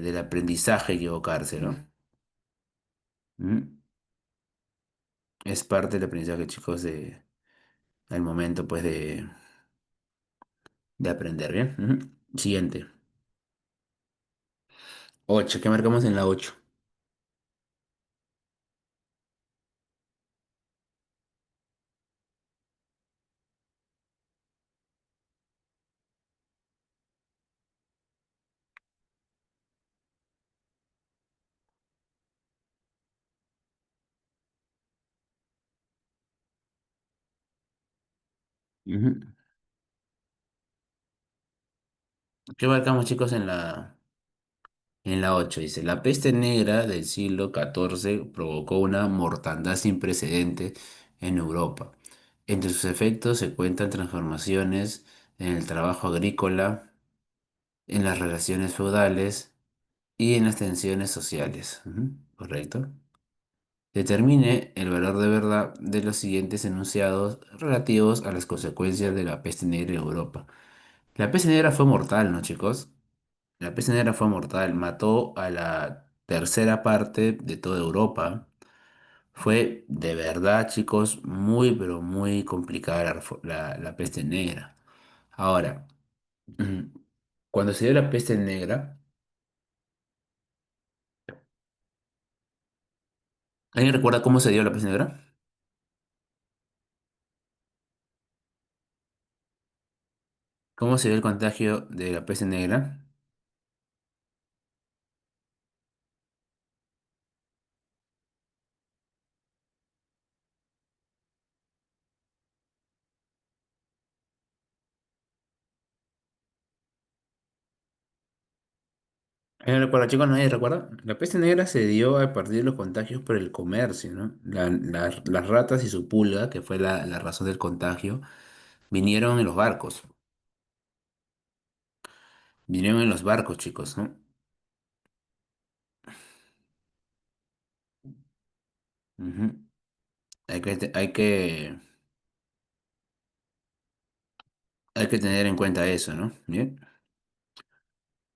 del aprendizaje equivocarse, ¿no? ¿Mm? Es parte del aprendizaje, chicos, al momento, pues, de aprender, ¿bien? Ujú. Siguiente. 8. ¿Qué marcamos en la 8? Ujú. ¿Qué marcamos, chicos, en la 8? Dice, la peste negra del siglo XIV provocó una mortandad sin precedentes en Europa. Entre sus efectos se cuentan transformaciones en el trabajo agrícola, en las relaciones feudales y en las tensiones sociales. Ujú, ¿correcto? Determine el valor de verdad de los siguientes enunciados relativos a las consecuencias de la peste negra en Europa. La peste negra fue mortal, ¿no, chicos? La peste negra fue mortal, mató a la tercera parte de toda Europa. Fue de verdad, chicos, muy, pero muy complicada la peste negra. Ahora, cuando se dio la peste negra, ¿Alguien recuerda cómo se dio la peste negra? ¿Cómo se dio el contagio de la peste negra? ¿Alguien recuerda, chicos? ¿Nadie recuerda? La peste negra se dio a partir de los contagios por el comercio, ¿no? Las ratas y su pulga, que fue la razón del contagio, vinieron en los barcos. Vinieron en los barcos, chicos, ¿no? Ujú. Hay que tener en cuenta eso, ¿no? Bien,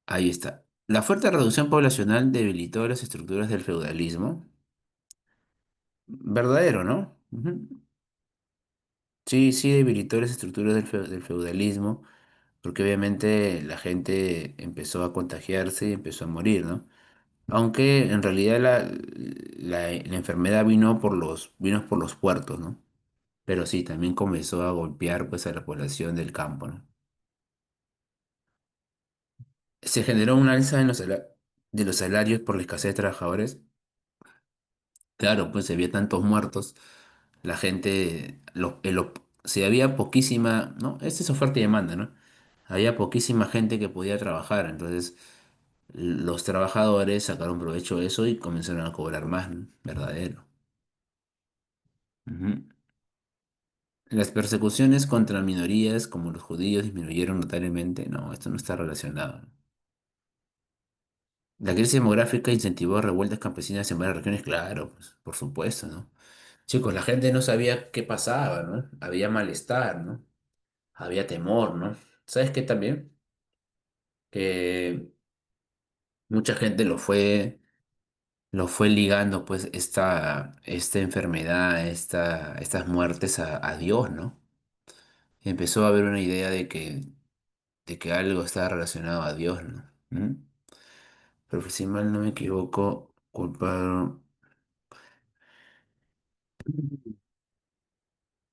ahí está. La fuerte reducción poblacional debilitó las estructuras del feudalismo. Verdadero, ¿no? Ujú. Sí, sí debilitó las estructuras del feudalismo, porque obviamente la gente empezó a contagiarse y empezó a morir, ¿no? Aunque en realidad la enfermedad vino por los puertos, ¿no? Pero sí, también comenzó a golpear pues a la población del campo, ¿no? Se generó un alza de los salarios por la escasez de trabajadores. Claro, pues si había tantos muertos, la gente, si había poquísima, ¿no? Esta es oferta y demanda, ¿no? Había poquísima gente que podía trabajar, entonces los trabajadores sacaron provecho de eso y comenzaron a cobrar más, ¿no? Verdadero. Ujú. Las persecuciones contra minorías como los judíos disminuyeron notablemente. No, esto no está relacionado. La crisis demográfica incentivó revueltas campesinas en varias regiones, claro, pues, por supuesto, ¿no? Chicos, la gente no sabía qué pasaba, ¿no? Había malestar, ¿no? Había temor, ¿no? ¿Sabes qué también? Que mucha gente lo fue ligando, pues, esta enfermedad, estas muertes a Dios, ¿no? Empezó a haber una idea de que algo estaba relacionado a Dios, ¿no? ¿Mm? Pero si mal no me equivoco, culparon.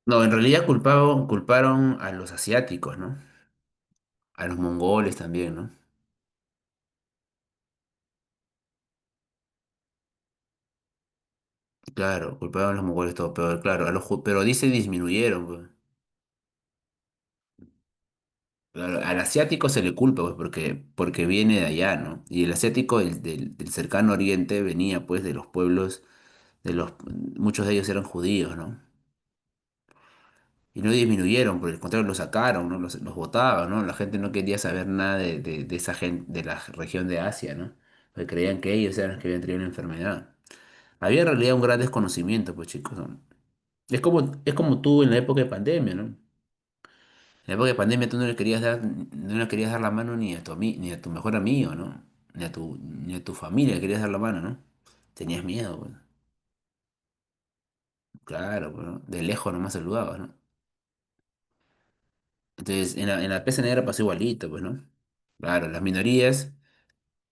No, en realidad culparon a los asiáticos, ¿no? A los mongoles también, ¿no? Claro, culparon a los mongoles todo, pero claro, pero dice disminuyeron, pues. Claro, al asiático se le culpa, pues, porque viene de allá, ¿no? Y el asiático del cercano oriente venía, pues, de los pueblos, muchos de ellos eran judíos, ¿no? Y no disminuyeron, por el contrario, los sacaron, ¿no? Los botaban, ¿no? La gente no quería saber nada de esa gente, de la región de Asia, ¿no? Porque creían que ellos eran los que habían traído la enfermedad. Había en realidad un gran desconocimiento, pues, chicos, ¿no? Es como tú en la época de pandemia, ¿no? En la época de pandemia tú no le querías dar la mano ni a tu mejor amigo, ¿no? Ni a tu familia le querías dar la mano, ¿no? Tenías miedo, pues. Claro, pues, ¿no? De lejos nomás saludabas, ¿no? Entonces, en la peste negra pasó igualito, pues, ¿no? Claro, las minorías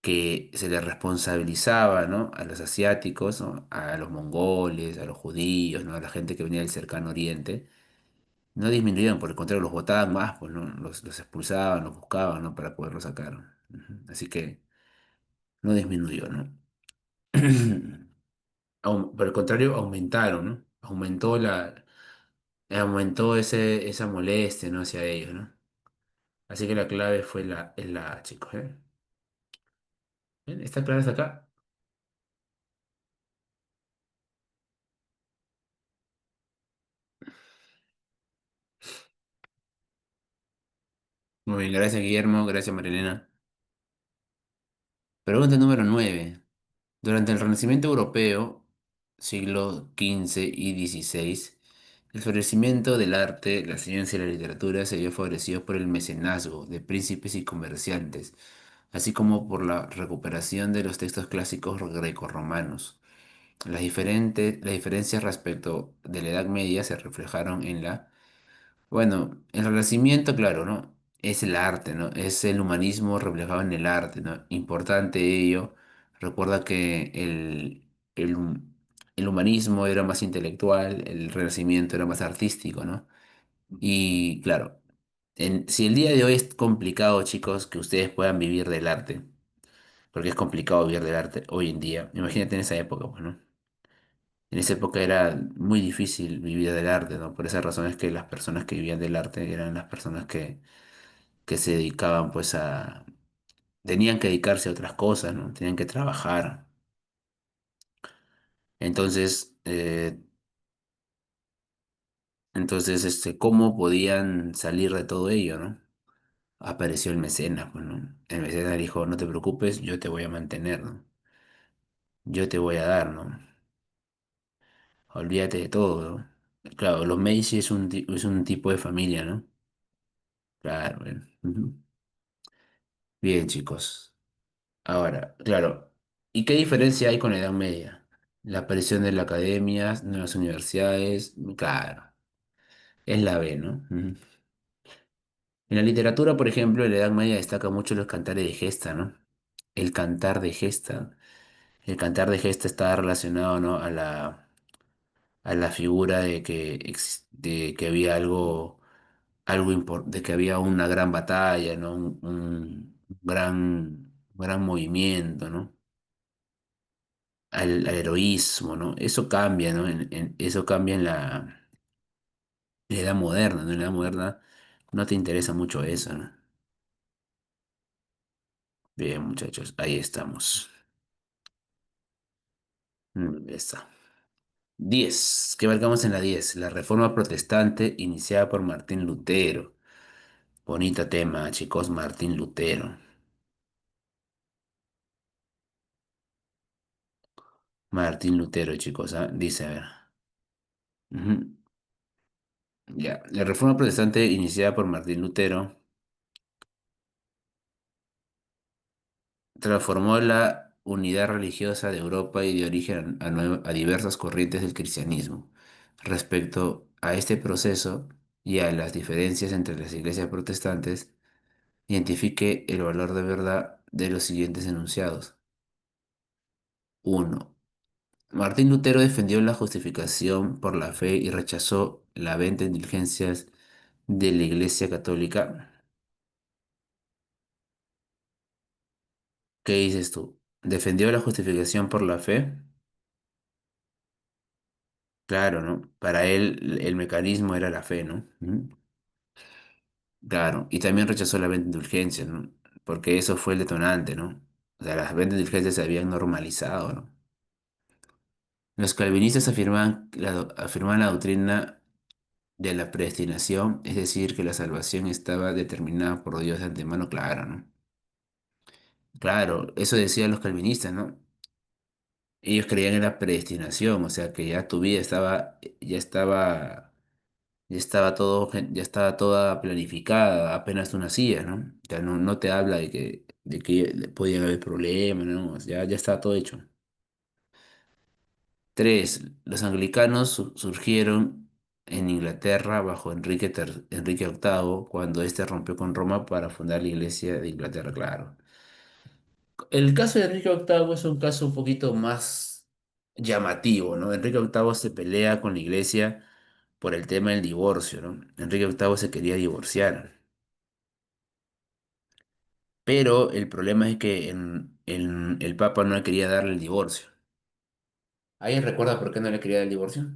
que se les responsabilizaba, ¿no? A los asiáticos, ¿no? A los mongoles, a los judíos, ¿no? A la gente que venía del cercano oriente, no disminuían, por el contrario, los botaban más, pues, ¿no? Los expulsaban, los buscaban, ¿no? Para poderlos sacar. Ujú. Así que no disminuyó, ¿no? Por el contrario, aumentaron, ¿no? Aumentó esa molestia, ¿no? Hacia ellos, ¿no? Así que la clave es la A, chicos, ¿eh? Bien, ¿está clara hasta acá? Muy bien, gracias Guillermo, gracias Marilena. Pregunta número 9. Durante el Renacimiento europeo, siglo XV y XVI, el florecimiento del arte, la ciencia y la literatura se vio favorecido por el mecenazgo de príncipes y comerciantes, así como por la recuperación de los textos clásicos grecorromanos. Las diferencias respecto de la Edad Media se reflejaron bueno, el Renacimiento, claro, ¿no? Es el arte, ¿no? Es el humanismo reflejado en el arte, ¿no? Importante ello. Recuerda que el humanismo era más intelectual, el Renacimiento era más artístico, ¿no? Y claro, si el día de hoy es complicado, chicos, que ustedes puedan vivir del arte, porque es complicado vivir del arte hoy en día, imagínate en esa época, pues, ¿no? En esa época era muy difícil vivir del arte, ¿no? Por esa razón es que las personas que vivían del arte eran las personas que se dedicaban, pues, tenían que dedicarse a otras cosas, ¿no? Tenían que trabajar. Entonces, ¿cómo podían salir de todo ello, ¿no? Apareció el mecenas, pues, ¿no? El mecenas dijo, no te preocupes, yo te voy a mantener, ¿no? Yo te voy a dar, ¿no? Olvídate de todo, ¿no? Claro, los Medici es un tipo de familia, ¿no? Claro, bueno. Ujú. Bien, chicos. Ahora, claro, ¿y qué diferencia hay con la Edad Media? La aparición de las academias, nuevas universidades, claro, es la B, ¿no? Ujú. En la literatura, por ejemplo, en la Edad Media destaca mucho los cantares de gesta, ¿no? El cantar de gesta. El cantar de gesta está relacionado, ¿no? a la figura de que había de que había una gran batalla, ¿no? Un gran movimiento, ¿no? Al heroísmo, ¿no? Eso cambia, ¿no? Eso cambia en la edad moderna, ¿no? En la edad moderna no te interesa mucho eso, ¿no? Bien, muchachos, ahí estamos. Ya está. 10. ¿Qué marcamos en la 10? La Reforma Protestante iniciada por Martín Lutero. Bonito tema, chicos, Martín Lutero. Martín Lutero, chicos, ¿ah? Dice, a ver. Ujú. Ya. La Reforma Protestante iniciada por Martín Lutero transformó la unidad religiosa de Europa y dio origen a diversas corrientes del cristianismo. Respecto a este proceso y a las diferencias entre las iglesias protestantes, identifique el valor de verdad de los siguientes enunciados. Uno, Martín Lutero defendió la justificación por la fe y rechazó la venta de indulgencias de la Iglesia Católica. ¿Qué dices tú? ¿Defendió la justificación por la fe? Claro, ¿no? Para él el mecanismo era la fe, ¿no? Ujú. Claro, y también rechazó la venta de indulgencias, ¿no? Porque eso fue el detonante, ¿no? O sea, las ventas de indulgencias se habían normalizado, ¿no? Los calvinistas afirmaban la doctrina de la predestinación, es decir, que la salvación estaba determinada por Dios de antemano, claro, ¿no? Claro, eso decían los calvinistas, ¿no? Ellos creían en la predestinación, o sea, que ya tu vida ya estaba toda planificada, apenas tú nacías, ¿no? O sea, no te habla de que podían haber problemas, ¿no? O sea, ya estaba todo hecho. Tres, los anglicanos surgieron en Inglaterra bajo Enrique VIII, cuando éste rompió con Roma para fundar la Iglesia de Inglaterra, claro. El caso de Enrique VIII es un caso un poquito más llamativo, ¿no? Enrique VIII se pelea con la Iglesia por el tema del divorcio, ¿no? Enrique VIII se quería divorciar, pero el problema es que el Papa no le quería darle el divorcio. ¿Alguien recuerda por qué no le quería dar el divorcio?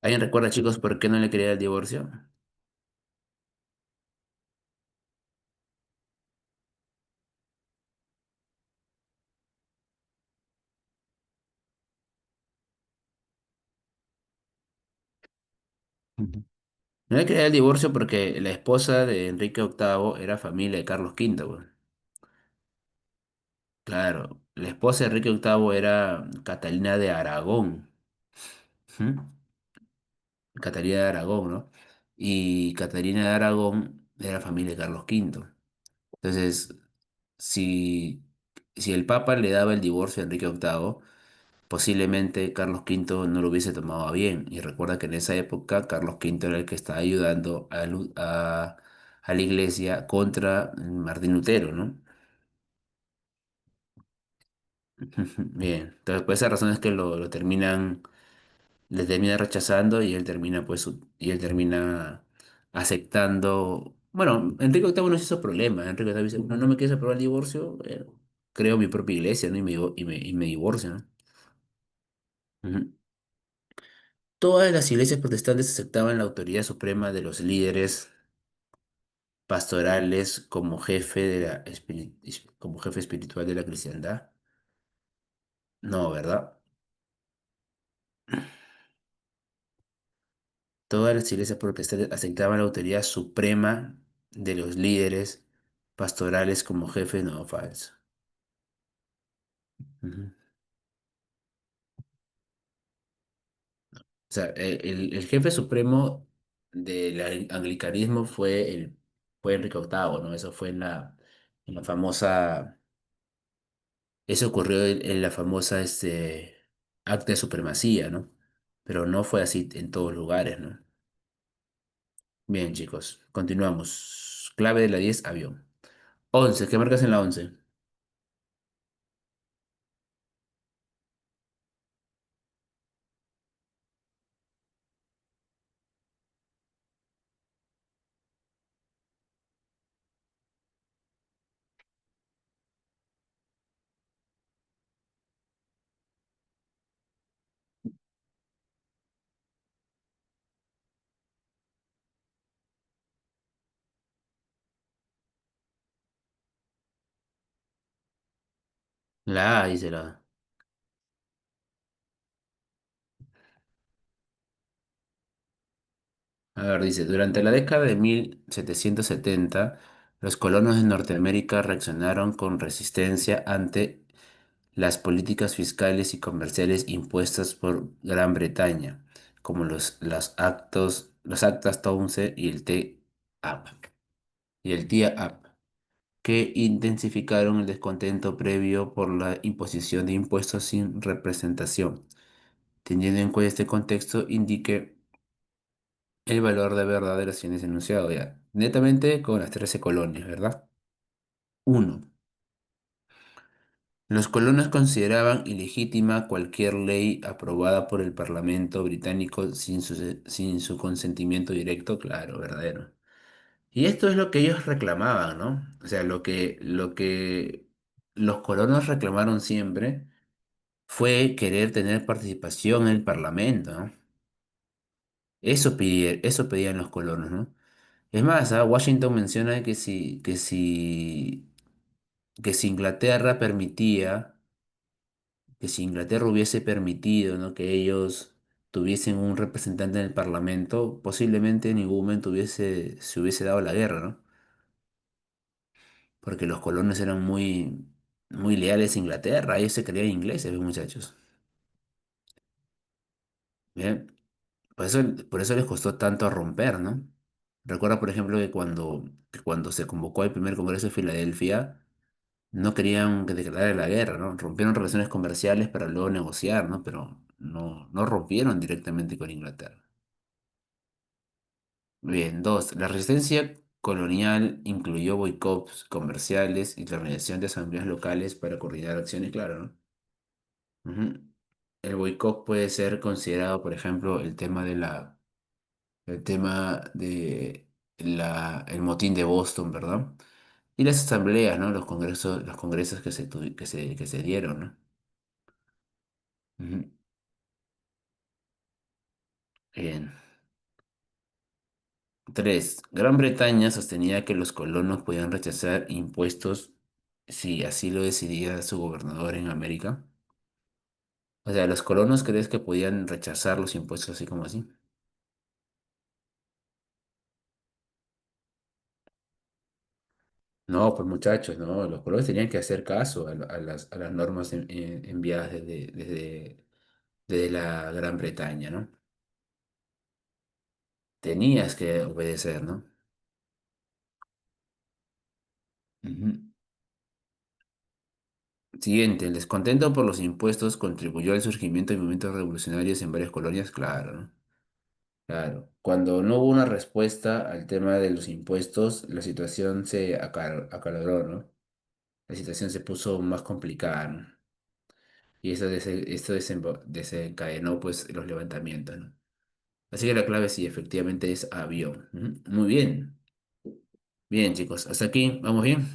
¿Alguien recuerda, chicos, por qué no le quería dar el divorcio? Ujú. No le quería dar el divorcio porque la esposa de Enrique VIII era familia de Carlos V, güey. Claro, la esposa de Enrique VIII era Catalina de Aragón. Ujú. Catalina de Aragón, ¿no? Y Catalina de Aragón era familia de Carlos V. Entonces, si, si el Papa le daba el divorcio a Enrique VIII, posiblemente Carlos V no lo hubiese tomado a bien. Y recuerda que en esa época Carlos V era el que estaba ayudando a la iglesia contra Martín Lutero, ¿no? Bien, entonces por esa razón es que lo terminan, le termina rechazando y él termina y él termina aceptando. Bueno, Enrique VIII no se hizo problema. Enrique VIII dice, no, no me quieres aprobar el divorcio, creo mi propia iglesia, ¿no? Y me divorcio, ¿no? Ujú. Todas las iglesias protestantes aceptaban la autoridad suprema de los líderes pastorales como jefe como jefe espiritual de la cristiandad. No, ¿verdad? Todas las iglesias protestantes aceptaban la autoridad suprema de los líderes pastorales como jefes, no, falso. Ujú. O sea, el jefe supremo del anglicanismo fue Enrique VIII, ¿no? Eso fue en la famosa, eso ocurrió en la famosa acta de supremacía, ¿no? Pero no fue así en todos lugares, ¿no? Bien, chicos, continuamos. Clave de la 10 avión. 11, ¿qué marcas en la 11? La A, dice la A. A ver, dice, durante la década de 1770, los colonos de Norteamérica reaccionaron con resistencia ante las políticas fiscales y comerciales impuestas por Gran Bretaña, como los Actas Townshend y el TIA-AP, que intensificaron el descontento previo por la imposición de impuestos sin representación. Teniendo en cuenta este contexto, indique el valor de verdad de las acciones enunciado ya. Netamente con las 13 colonias, ¿verdad? Uno. Los colonos consideraban ilegítima cualquier ley aprobada por el Parlamento británico sin su consentimiento directo, claro, verdadero. Y esto es lo que ellos reclamaban, ¿no? O sea, lo que los colonos reclamaron siempre fue querer tener participación en el Parlamento, ¿no? Eso pedían los colonos, ¿no? Es más, Washington menciona que si Inglaterra que si Inglaterra hubiese permitido, ¿no? que ellos tuviesen un representante en el Parlamento, posiblemente en ningún momento se hubiese dado la guerra, ¿no? Porque los colonos eran muy leales a Inglaterra, ellos se creían ingleses, ¿ves, muchachos? Bien, por eso les costó tanto romper, ¿no? Recuerda, por ejemplo, que cuando se convocó el primer Congreso de Filadelfia, no querían que declarara la guerra, ¿no? Rompieron relaciones comerciales para luego negociar, ¿no? Pero no rompieron directamente con Inglaterra. Bien, dos, la resistencia colonial incluyó boicots comerciales y la organización de asambleas locales para coordinar acciones, claro, ¿no? Ujú. El boicot puede ser considerado, por ejemplo, el tema de el motín de Boston, ¿verdad? Y las asambleas, ¿no? Los congresos que se dieron, ¿no? Ujú. Bien. Tres, Gran Bretaña sostenía que los colonos podían rechazar impuestos si así lo decidía su gobernador en América. O sea, ¿los colonos crees que podían rechazar los impuestos así como así? No, pues muchachos, no, los colonos tenían que hacer caso a las normas enviadas desde la Gran Bretaña, ¿no? Tenías que obedecer, ¿no? Ujú. Siguiente, el descontento por los impuestos contribuyó al surgimiento de movimientos revolucionarios en varias colonias, claro, ¿no? Claro. Cuando no hubo una respuesta al tema de los impuestos, la situación se acaloró, ¿no? La situación se puso más complicada, ¿no? Y esto desencadenó, pues, los levantamientos, ¿no? Así que la clave sí, efectivamente es avión. Ujú. Muy bien. Bien, chicos, hasta aquí, ¿vamos bien?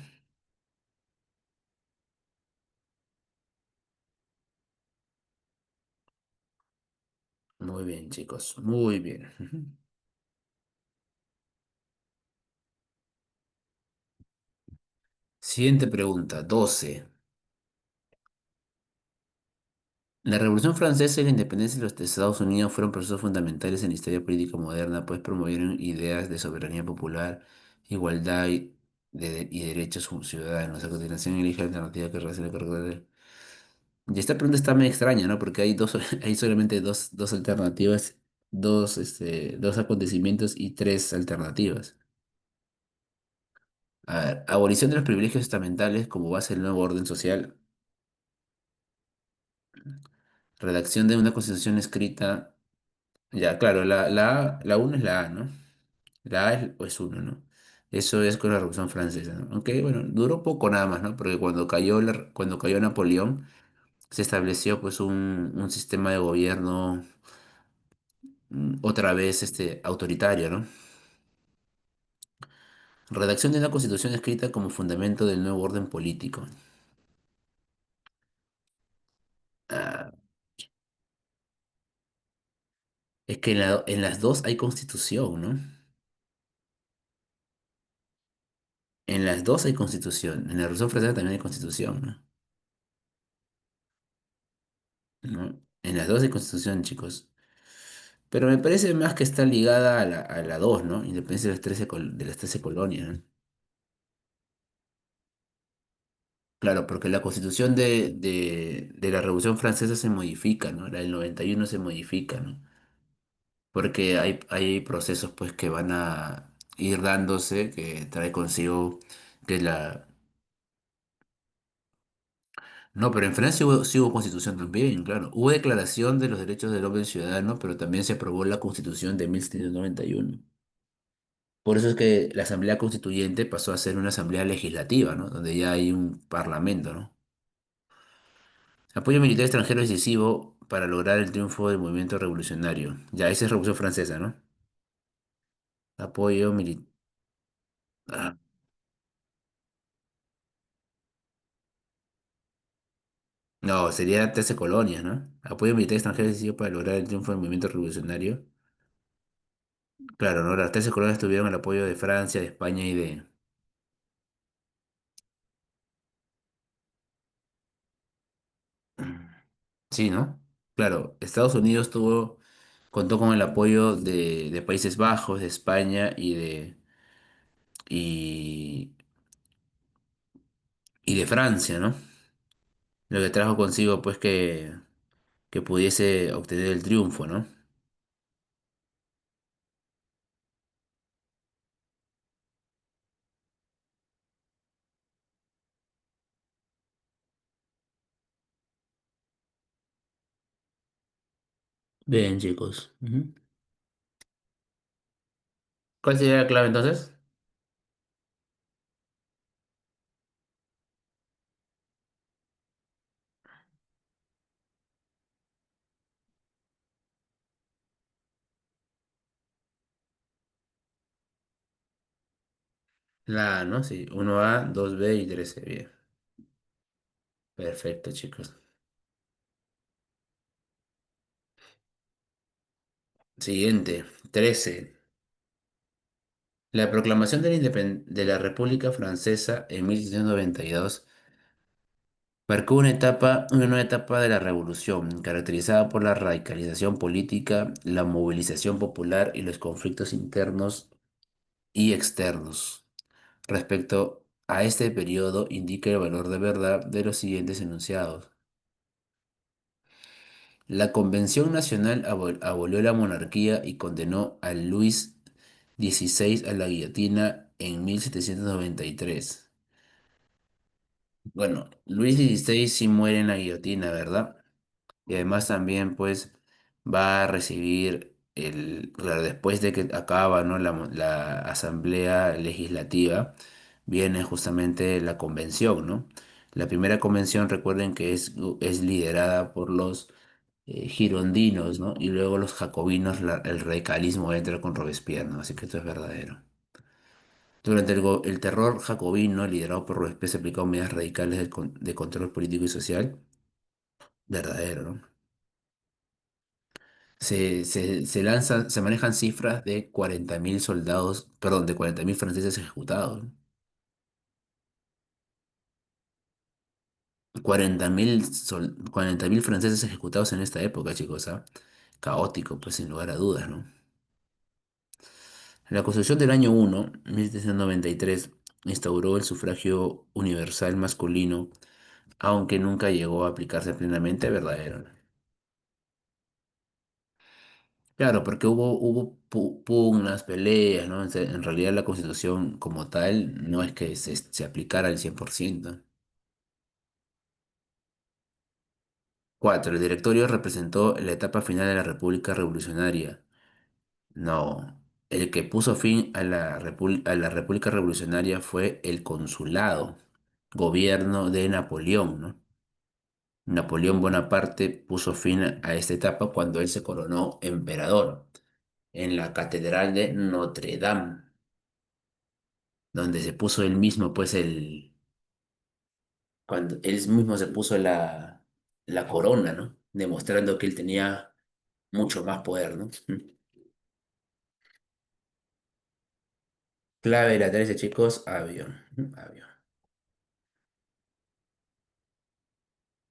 Muy bien, chicos, muy bien. Ujú. Siguiente pregunta, 12. La Revolución Francesa y la independencia de los Estados Unidos fueron procesos fundamentales en la historia política moderna, pues promovieron ideas de soberanía popular, igualdad y derechos ciudadanos. A continuación, elige la alternativa que relaciona con. Y esta pregunta está muy extraña, ¿no? Porque hay hay solamente dos alternativas, dos acontecimientos y tres alternativas. A ver, abolición de los privilegios estamentales como base del nuevo orden social, redacción de una constitución escrita. Ya, claro, la 1 es la A, ¿no? La A es 1, ¿no? Eso es con la Revolución Francesa, ¿no? Aunque, bueno, duró poco nada más, ¿no? Porque cuando cayó Napoleón, se estableció pues un sistema de gobierno otra vez autoritario, ¿no? Redacción de una constitución escrita como fundamento del nuevo orden político. Ah, es que en las dos hay constitución, ¿no? En las dos hay constitución. En la Revolución Francesa también hay constitución, ¿no? ¿No? En las dos hay constitución, chicos. Pero me parece más que está ligada a la 2, ¿no? Independencia de de las 13 colonias, ¿no? Claro, porque la constitución de la Revolución Francesa se modifica, ¿no? La del 91 se modifica, ¿no? Porque hay procesos, pues, que van a ir dándose, que trae consigo que la. No, pero en Francia sí hubo constitución también, claro. Hubo declaración de los derechos del hombre y ciudadano, pero también se aprobó la constitución de 1791. Por eso es que la Asamblea Constituyente pasó a ser una asamblea legislativa, ¿no? Donde ya hay un parlamento, ¿no? Apoyo militar extranjero decisivo para lograr el triunfo del movimiento revolucionario. Ya, esa es Revolución Francesa, ¿no? Apoyo militar. No, sería 13 colonias, ¿no? Apoyo militar extranjero decisivo para lograr el triunfo del movimiento revolucionario. Claro, ¿no? Las 13 colonias tuvieron el apoyo de Francia, de España y de. Sí, ¿no? Claro, Estados Unidos contó con el apoyo de Países Bajos, de España y, y de Francia, ¿no? Lo que trajo consigo, pues, que pudiese obtener el triunfo, ¿no? Bien, chicos. Ujú. ¿Cuál sería la clave entonces? La A, ¿no? Sí, 1A, 2B y 3C. Bien. Perfecto, chicos. Siguiente, 13. La proclamación de de la República Francesa en 1792 marcó una nueva etapa de la revolución, caracterizada por la radicalización política, la movilización popular y los conflictos internos y externos. Respecto a este periodo, indica el valor de verdad de los siguientes enunciados. La Convención Nacional abolió la monarquía y condenó a Luis XVI a la guillotina en 1793. Bueno, Luis XVI sí muere en la guillotina, ¿verdad? Y además también pues va a recibir claro, después de que acaba, ¿no? la asamblea legislativa, viene justamente la convención, ¿no? La primera convención, recuerden que es liderada por los girondinos, ¿no? Y luego los jacobinos, el radicalismo entra con Robespierre, ¿no? Así que esto es verdadero. Durante el terror jacobino, liderado por Robespierre, se aplicaron medidas radicales de control político y social. Verdadero, ¿no? Se manejan cifras de 40.000 soldados, perdón, de 40.000 franceses ejecutados, ¿no? 40.000 franceses ejecutados en esta época, chicos, ¿ah? Caótico, pues sin lugar a dudas, ¿no? La Constitución del año 1, 1793, instauró el sufragio universal masculino, aunque nunca llegó a aplicarse plenamente, verdadero. Claro, porque hubo pugnas, peleas, ¿no? En realidad la Constitución como tal no es que se aplicara al 100%. Cuatro, el directorio representó la etapa final de la República Revolucionaria. No, el que puso fin a la República Revolucionaria fue el consulado, gobierno de Napoleón, ¿no? Napoleón Bonaparte puso fin a esta etapa cuando él se coronó emperador en la Catedral de Notre Dame, donde se puso él mismo, pues cuando él mismo se puso la corona, ¿no? Demostrando que él tenía mucho más poder, ¿no? Clave de la 13, chicos, avión. Avión.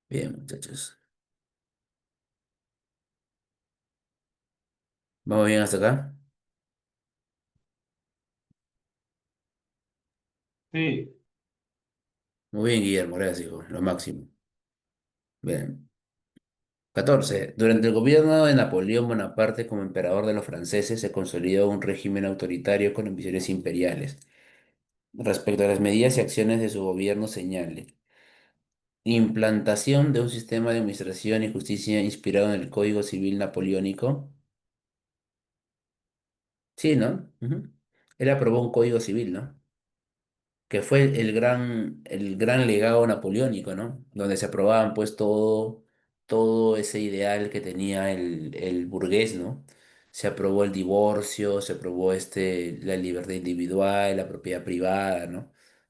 Bien, muchachos. ¿Vamos bien hasta acá? Sí. Muy bien, Guillermo, gracias, hijo. Lo máximo. Bien. 14. Durante el gobierno de Napoleón Bonaparte como emperador de los franceses se consolidó un régimen autoritario con ambiciones imperiales. Respecto a las medidas y acciones de su gobierno, señale. Implantación de un sistema de administración y justicia inspirado en el Código Civil Napoleónico. Sí, ¿no? Ujú. Él aprobó un Código Civil, ¿no? Que fue el gran legado napoleónico, ¿no? Donde se aprobaban pues todo ese ideal que tenía el burgués, ¿no? Se aprobó el divorcio, se aprobó la libertad individual, la propiedad privada, ¿no?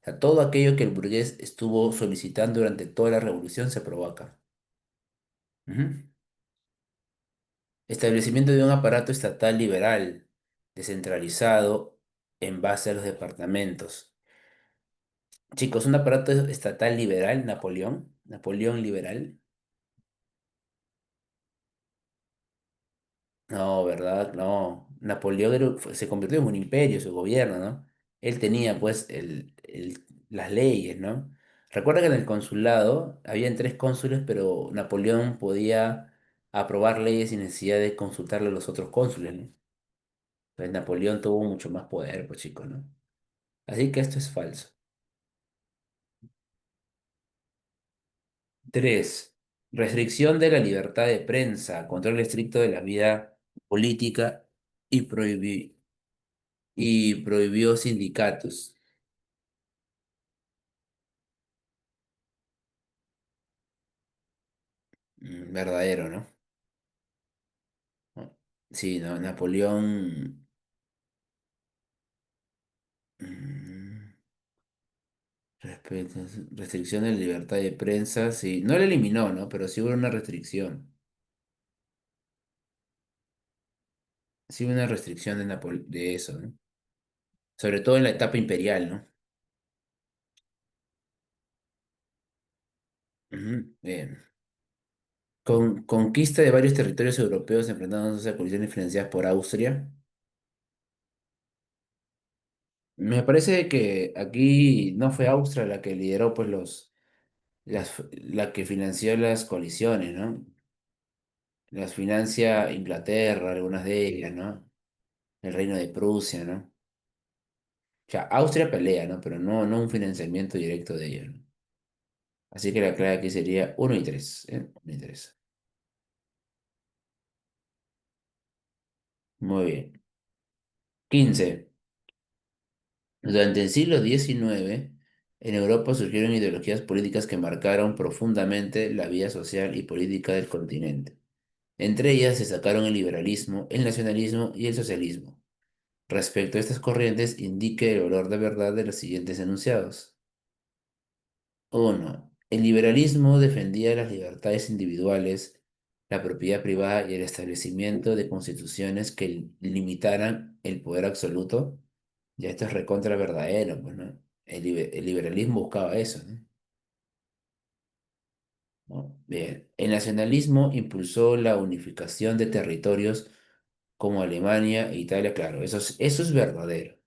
O sea, todo aquello que el burgués estuvo solicitando durante toda la revolución se aprobó acá. Ujú. Establecimiento de un aparato estatal liberal, descentralizado, en base a los departamentos. Chicos, un aparato estatal liberal, Napoleón liberal. No, ¿verdad? No. Napoleón se convirtió en un imperio, su gobierno, ¿no? Él tenía, pues, las leyes, ¿no? Recuerda que en el consulado habían tres cónsules, pero Napoleón podía aprobar leyes sin necesidad de consultarle a los otros cónsules, ¿no? Pues Napoleón tuvo mucho más poder, pues, chicos, ¿no? Así que esto es falso. 3. Restricción de la libertad de prensa, control estricto de la vida política y, prohibió sindicatos. Verdadero, ¿no? No. Sí, no, Napoleón. mm, restricción de la libertad de prensa, sí. No la eliminó, ¿no? Pero sí hubo una restricción. Sí hubo una restricción de eso, ¿no? Sobre todo en la etapa imperial, ¿no? Ujú, bien. Conquista de varios territorios europeos enfrentándose a coaliciones financiadas por Austria. Me parece que aquí no fue Austria la que lideró, pues, la que financió las coaliciones, ¿no? Las financia Inglaterra, algunas de ellas, ¿no? El Reino de Prusia, ¿no? O sea, Austria pelea, ¿no? Pero no un financiamiento directo de ellos, ¿no? Así que la clave aquí sería 1 y 3. 1 y 3. Muy bien. 15. Durante el siglo XIX, en Europa surgieron ideologías políticas que marcaron profundamente la vida social y política del continente. Entre ellas se destacaron el liberalismo, el nacionalismo y el socialismo. Respecto a estas corrientes, indique el valor de verdad de los siguientes enunciados. 1. El liberalismo defendía las libertades individuales, la propiedad privada y el establecimiento de constituciones que limitaran el poder absoluto. Ya esto es recontra verdadero, pues, ¿no? El liberalismo buscaba eso, ¿no? ¿No? Bien. El nacionalismo impulsó la unificación de territorios como Alemania e Italia, claro, eso es verdadero.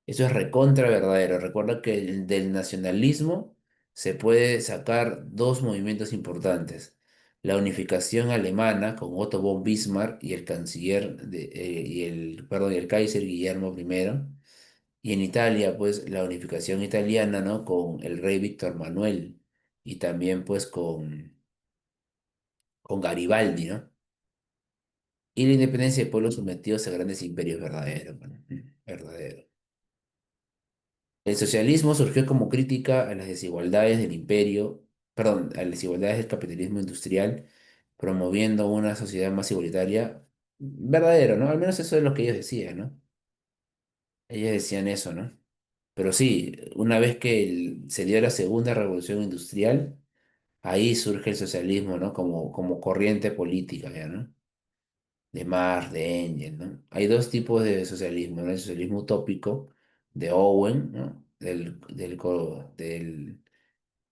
Eso es recontra verdadero. Recuerda que del nacionalismo se puede sacar dos movimientos importantes. La unificación alemana con Otto von Bismarck y el canciller y el Kaiser Guillermo I. Y en Italia, pues, la unificación italiana, ¿no? Con el rey Víctor Manuel y también, pues, con Garibaldi, ¿no? Y la independencia de pueblos sometidos a grandes imperios verdaderos, bueno, verdadero. El socialismo surgió como crítica a las desigualdades del imperio, perdón, a las desigualdades del capitalismo industrial, promoviendo una sociedad más igualitaria. Verdadero, ¿no? Al menos eso es lo que ellos decían, ¿no? Ellos decían eso, ¿no? Pero sí, una vez que se dio la segunda revolución industrial, ahí surge el socialismo, ¿no? Como corriente política, ¿ya, no? De Marx, de Engels, ¿no? Hay dos tipos de socialismo, ¿no? El socialismo utópico de Owen, ¿no? En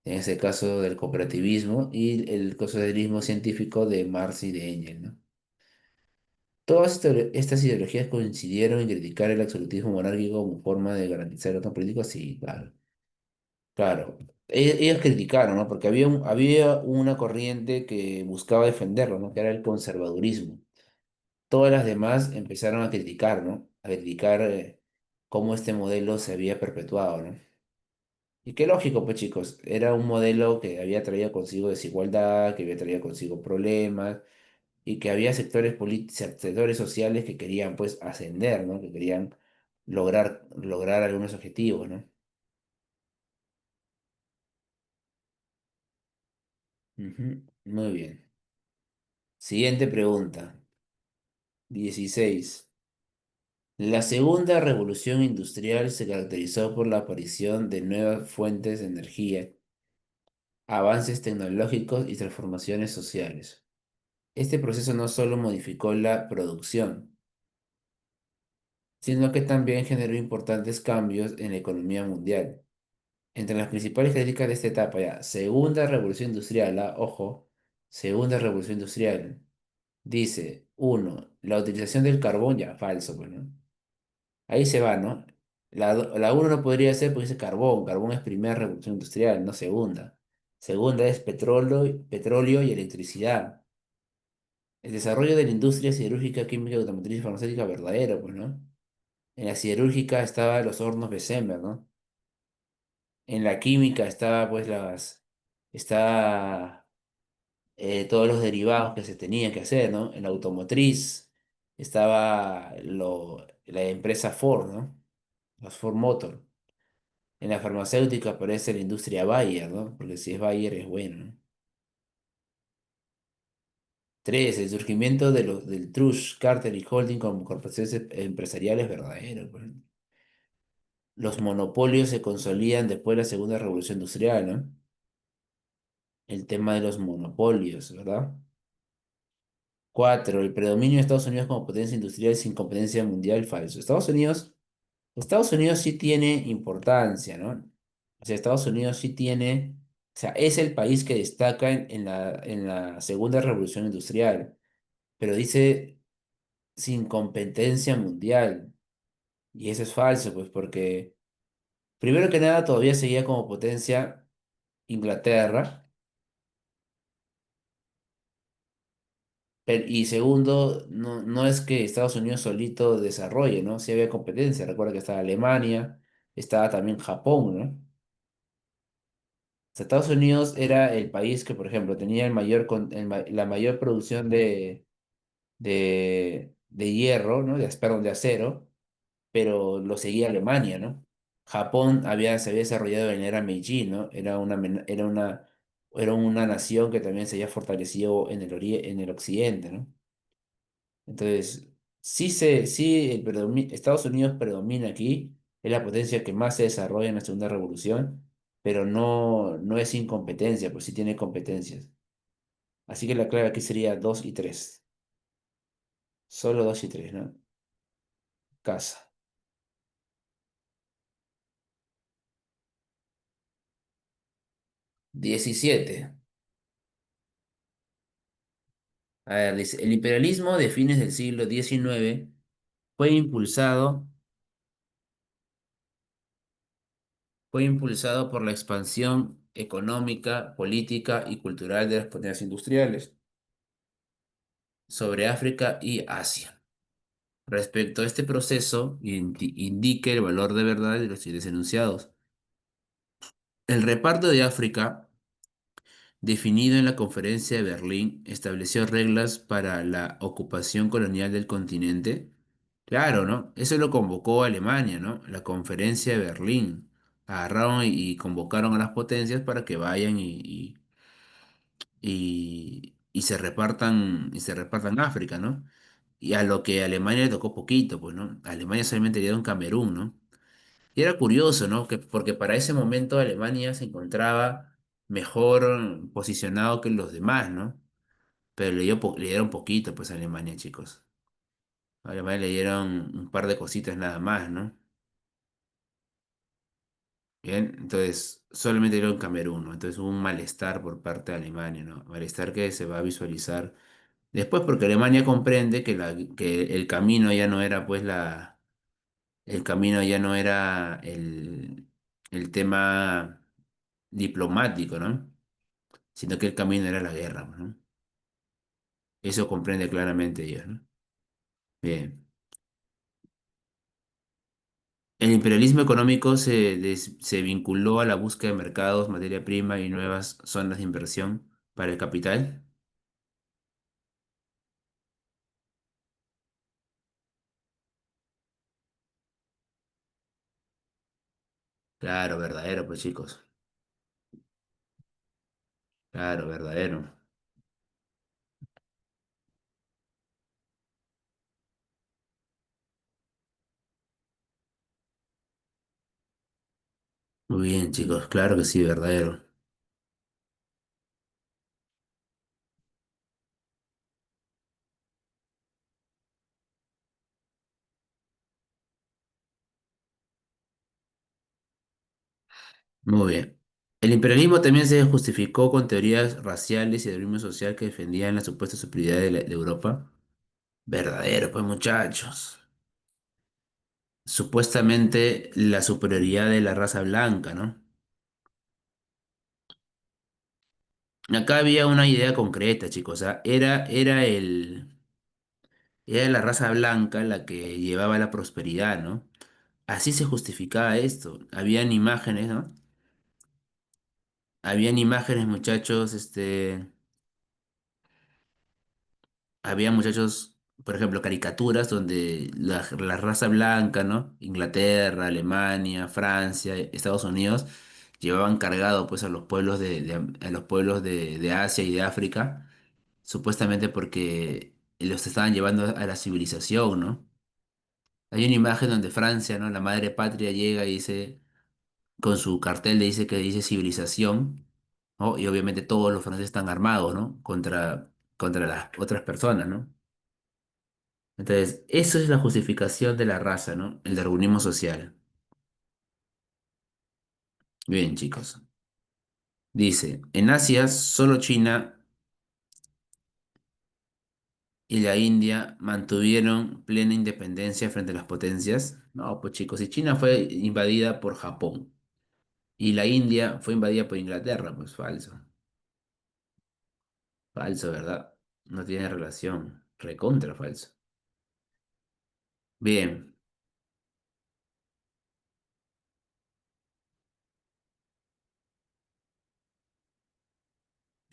ese caso del cooperativismo, y el socialismo científico de Marx y de Engels, ¿no? Todas estas ideologías coincidieron en criticar el absolutismo monárquico como forma de garantizar el orden político, sí, claro. Claro, ellos criticaron, ¿no? Porque había una corriente que buscaba defenderlo, ¿no? Que era el conservadurismo. Todas las demás empezaron a criticar, ¿no? A criticar cómo este modelo se había perpetuado, ¿no? Y qué lógico, pues chicos, era un modelo que había traído consigo desigualdad, que había traído consigo problemas y que había sectores sociales que querían, pues, ascender, ¿no? Que querían lograr algunos objetivos, ¿no? Ujú. Muy bien. Siguiente pregunta. 16. La segunda revolución industrial se caracterizó por la aparición de nuevas fuentes de energía, avances tecnológicos y transformaciones sociales. Este proceso no solo modificó la producción, sino que también generó importantes cambios en la economía mundial. Entre las principales críticas de esta etapa, ya, segunda revolución industrial, ojo, segunda revolución industrial, dice, uno, la utilización del carbón, ya, falso, pues, ¿no? Ahí se va, ¿no? La uno no podría ser porque dice carbón. Carbón es primera revolución industrial, no segunda. Segunda es petróleo y electricidad. El desarrollo de la industria siderúrgica, química, automotriz y farmacéutica verdadero, pues, ¿no? En la siderúrgica estaban los hornos Bessemer, ¿no? En la química estaba, pues, está todos los derivados que se tenían que hacer, ¿no? En la automotriz estaba la empresa Ford, ¿no? Los Ford Motor. En la farmacéutica aparece la industria Bayer, ¿no? Porque si es Bayer es bueno, ¿no? 3. El surgimiento del Trusch, Carter y Holding como corporaciones empresariales verdaderas, pues. Los monopolios se consolidan después de la Segunda Revolución Industrial, ¿no? El tema de los monopolios, ¿verdad? 4. El predominio de Estados Unidos como potencia industrial sin competencia mundial, falso. Estados Unidos sí tiene importancia, ¿no? O sea, Estados Unidos sí tiene, o sea, es el país que destaca en la segunda revolución industrial, pero dice sin competencia mundial. Y eso es falso, pues porque primero que nada todavía seguía como potencia Inglaterra, y segundo, no es que Estados Unidos solito desarrolle, ¿no? Sí había competencia, recuerda que estaba Alemania, estaba también Japón, ¿no? Estados Unidos era el país que, por ejemplo, tenía la mayor producción de hierro, ¿no? Perdón, de acero, pero lo seguía Alemania, ¿no? Japón se había desarrollado en la era Meiji, ¿no? Era una nación que también se había fortalecido en el occidente, ¿no? Entonces, sí Estados Unidos predomina aquí, es la potencia que más se desarrolla en la Segunda Revolución, pero no es incompetencia, pues sí tiene competencias. Así que la clave aquí sería 2 y 3. Solo 2 y 3, ¿no? Casa. 17. A ver, dice, el imperialismo de fines del siglo XIX fue impulsado, fue impulsado por la expansión económica, política y cultural de las potencias industriales sobre África y Asia. Respecto a este proceso, indique el valor de verdad de los siguientes enunciados. El reparto de África, definido en la Conferencia de Berlín, estableció reglas para la ocupación colonial del continente. Claro, ¿no? Eso lo convocó Alemania, ¿no? La Conferencia de Berlín. Agarraron y convocaron a las potencias para que vayan y se repartan África, ¿no? Y a lo que a Alemania le tocó poquito, pues, ¿no? A Alemania solamente le dieron Camerún, ¿no? Y era curioso, ¿no? Porque para ese momento Alemania se encontraba mejor posicionado que los demás, ¿no? Pero le dieron poquito, pues, a Alemania, chicos. A Alemania le dieron un par de cositas nada más, ¿no? Bien, entonces solamente le dieron Camerún, ¿no? Entonces hubo un malestar por parte de Alemania, ¿no? Malestar que se va a visualizar después porque Alemania comprende que el camino ya no era, pues, el camino ya no era el tema diplomático, ¿no? Sino que el camino era la guerra, ¿no? Eso comprende claramente ellos, ¿no? Bien. El imperialismo económico se vinculó a la búsqueda de mercados, materia prima y nuevas zonas de inversión para el capital. Claro, verdadero, pues chicos. Claro, verdadero. Muy bien, chicos. Claro que sí, verdadero. Muy bien. El imperialismo también se justificó con teorías raciales y de ritmo social que defendían la supuesta superioridad de Europa. Verdadero, pues muchachos. Supuestamente la superioridad de la raza blanca, ¿no? Acá había una idea concreta, chicos. O sea, era la raza blanca la que llevaba la prosperidad, ¿no? Así se justificaba esto. Habían imágenes, muchachos, había muchachos, por ejemplo, caricaturas donde la raza blanca, ¿no? Inglaterra, Alemania, Francia, Estados Unidos, llevaban cargado pues a los pueblos a los pueblos de Asia y de África, supuestamente porque los estaban llevando a la civilización, ¿no? Hay una imagen donde Francia, ¿no? La madre patria llega y dice, con su cartel le dice que dice civilización, ¿no? Y obviamente todos los franceses están armados, ¿no? Contra las otras personas, ¿no? Entonces, eso es la justificación de la raza, ¿no? El darwinismo social. Bien, chicos. Dice, en Asia solo China y la India mantuvieron plena independencia frente a las potencias. No, pues chicos, si China fue invadida por Japón y la India fue invadida por Inglaterra, pues falso. Falso, ¿verdad? No tiene relación. Recontra falso. Bien.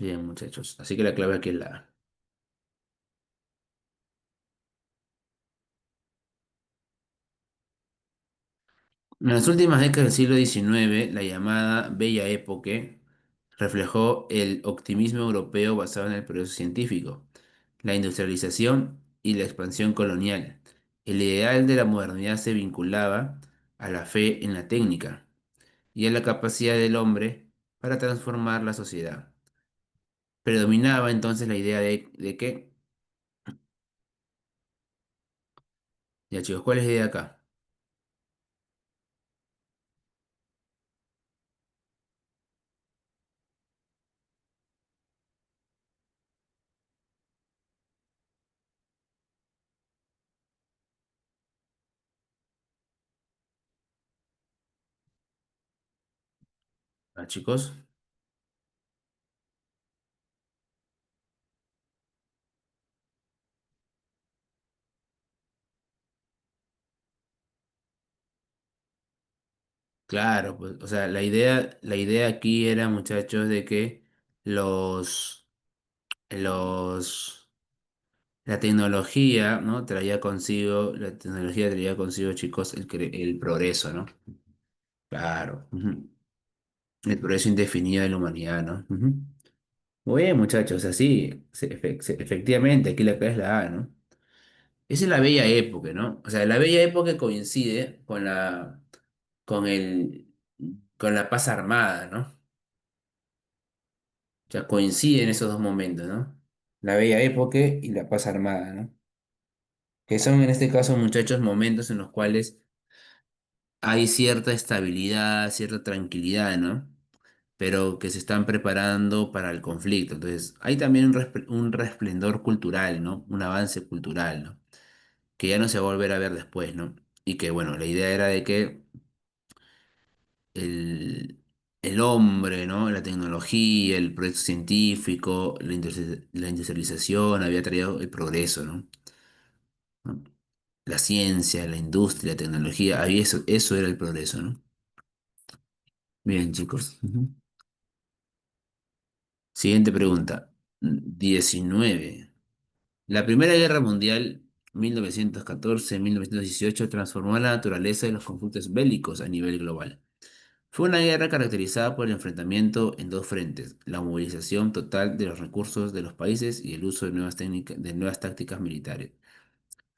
Bien, muchachos. Así que la clave aquí es la A. En las últimas décadas del siglo XIX, la llamada Bella Époque reflejó el optimismo europeo basado en el progreso científico, la industrialización y la expansión colonial. El ideal de la modernidad se vinculaba a la fe en la técnica y a la capacidad del hombre para transformar la sociedad. Predominaba entonces la idea de que, ya chicos, ¿cuál es la idea acá? Ah, chicos, claro, pues, o sea, la idea aquí era, muchachos, de que los, los, la tecnología traía consigo, chicos, el progreso, ¿no? Claro, ujú. El progreso indefinido de la humanidad, ¿no? Ujú. Muy bien, muchachos, así, efectivamente, aquí la clave es la A, ¿no? Esa es la bella época, ¿no? O sea, la bella época coincide con el, con la paz armada, ¿no? O sea, coinciden esos dos momentos, ¿no? La bella época y la paz armada, ¿no? Que son en este caso, muchachos, momentos en los cuales hay cierta estabilidad, cierta tranquilidad, ¿no? Pero que se están preparando para el conflicto. Entonces, hay también un resplendor cultural, ¿no? Un avance cultural, ¿no? Que ya no se va a volver a ver después, ¿no? Y que, bueno, la idea era de que el, el hombre, ¿no? La tecnología, el proyecto científico, la industrialización había traído el progreso, ¿no? La ciencia, la industria, la tecnología, ahí eso era el progreso, ¿no? Bien, chicos. Ujú. Siguiente pregunta. 19. La Primera Guerra Mundial, 1914-1918, transformó la naturaleza de los conflictos bélicos a nivel global. Fue una guerra caracterizada por el enfrentamiento en dos frentes, la movilización total de los recursos de los países y el uso de nuevas técnicas, de nuevas tácticas militares.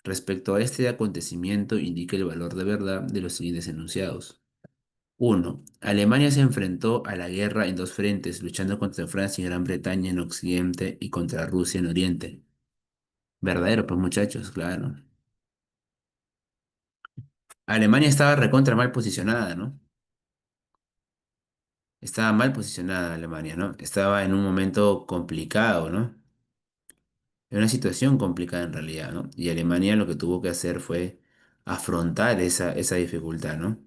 Respecto a este acontecimiento, indica el valor de verdad de los siguientes enunciados. 1. Alemania se enfrentó a la guerra en dos frentes, luchando contra Francia y Gran Bretaña en Occidente y contra Rusia en Oriente. Verdadero, pues muchachos, claro. Alemania estaba recontra mal posicionada, ¿no? Estaba mal posicionada Alemania, ¿no? Estaba en un momento complicado, ¿no? En una situación complicada en realidad, ¿no? Y Alemania lo que tuvo que hacer fue afrontar esa dificultad, ¿no?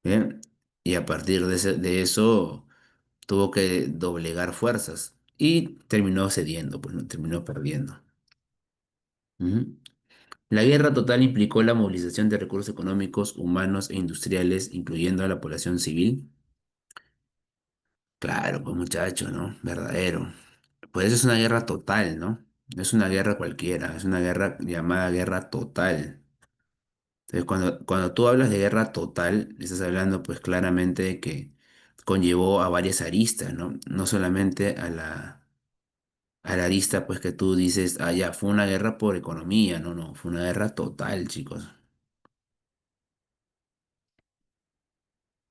Bien. Y a partir de eso tuvo que doblegar fuerzas y terminó cediendo, pues no terminó perdiendo. Ujú. La guerra total implicó la movilización de recursos económicos, humanos e industriales, incluyendo a la población civil. Claro, pues muchacho, ¿no? Verdadero. Pues eso es una guerra total, ¿no? No es una guerra cualquiera, es una guerra llamada guerra total. Entonces, cuando tú hablas de guerra total, estás hablando pues claramente de que conllevó a varias aristas, ¿no? No solamente a la arista pues que tú dices, ah, ya, fue una guerra por economía, no, no, fue una guerra total, chicos.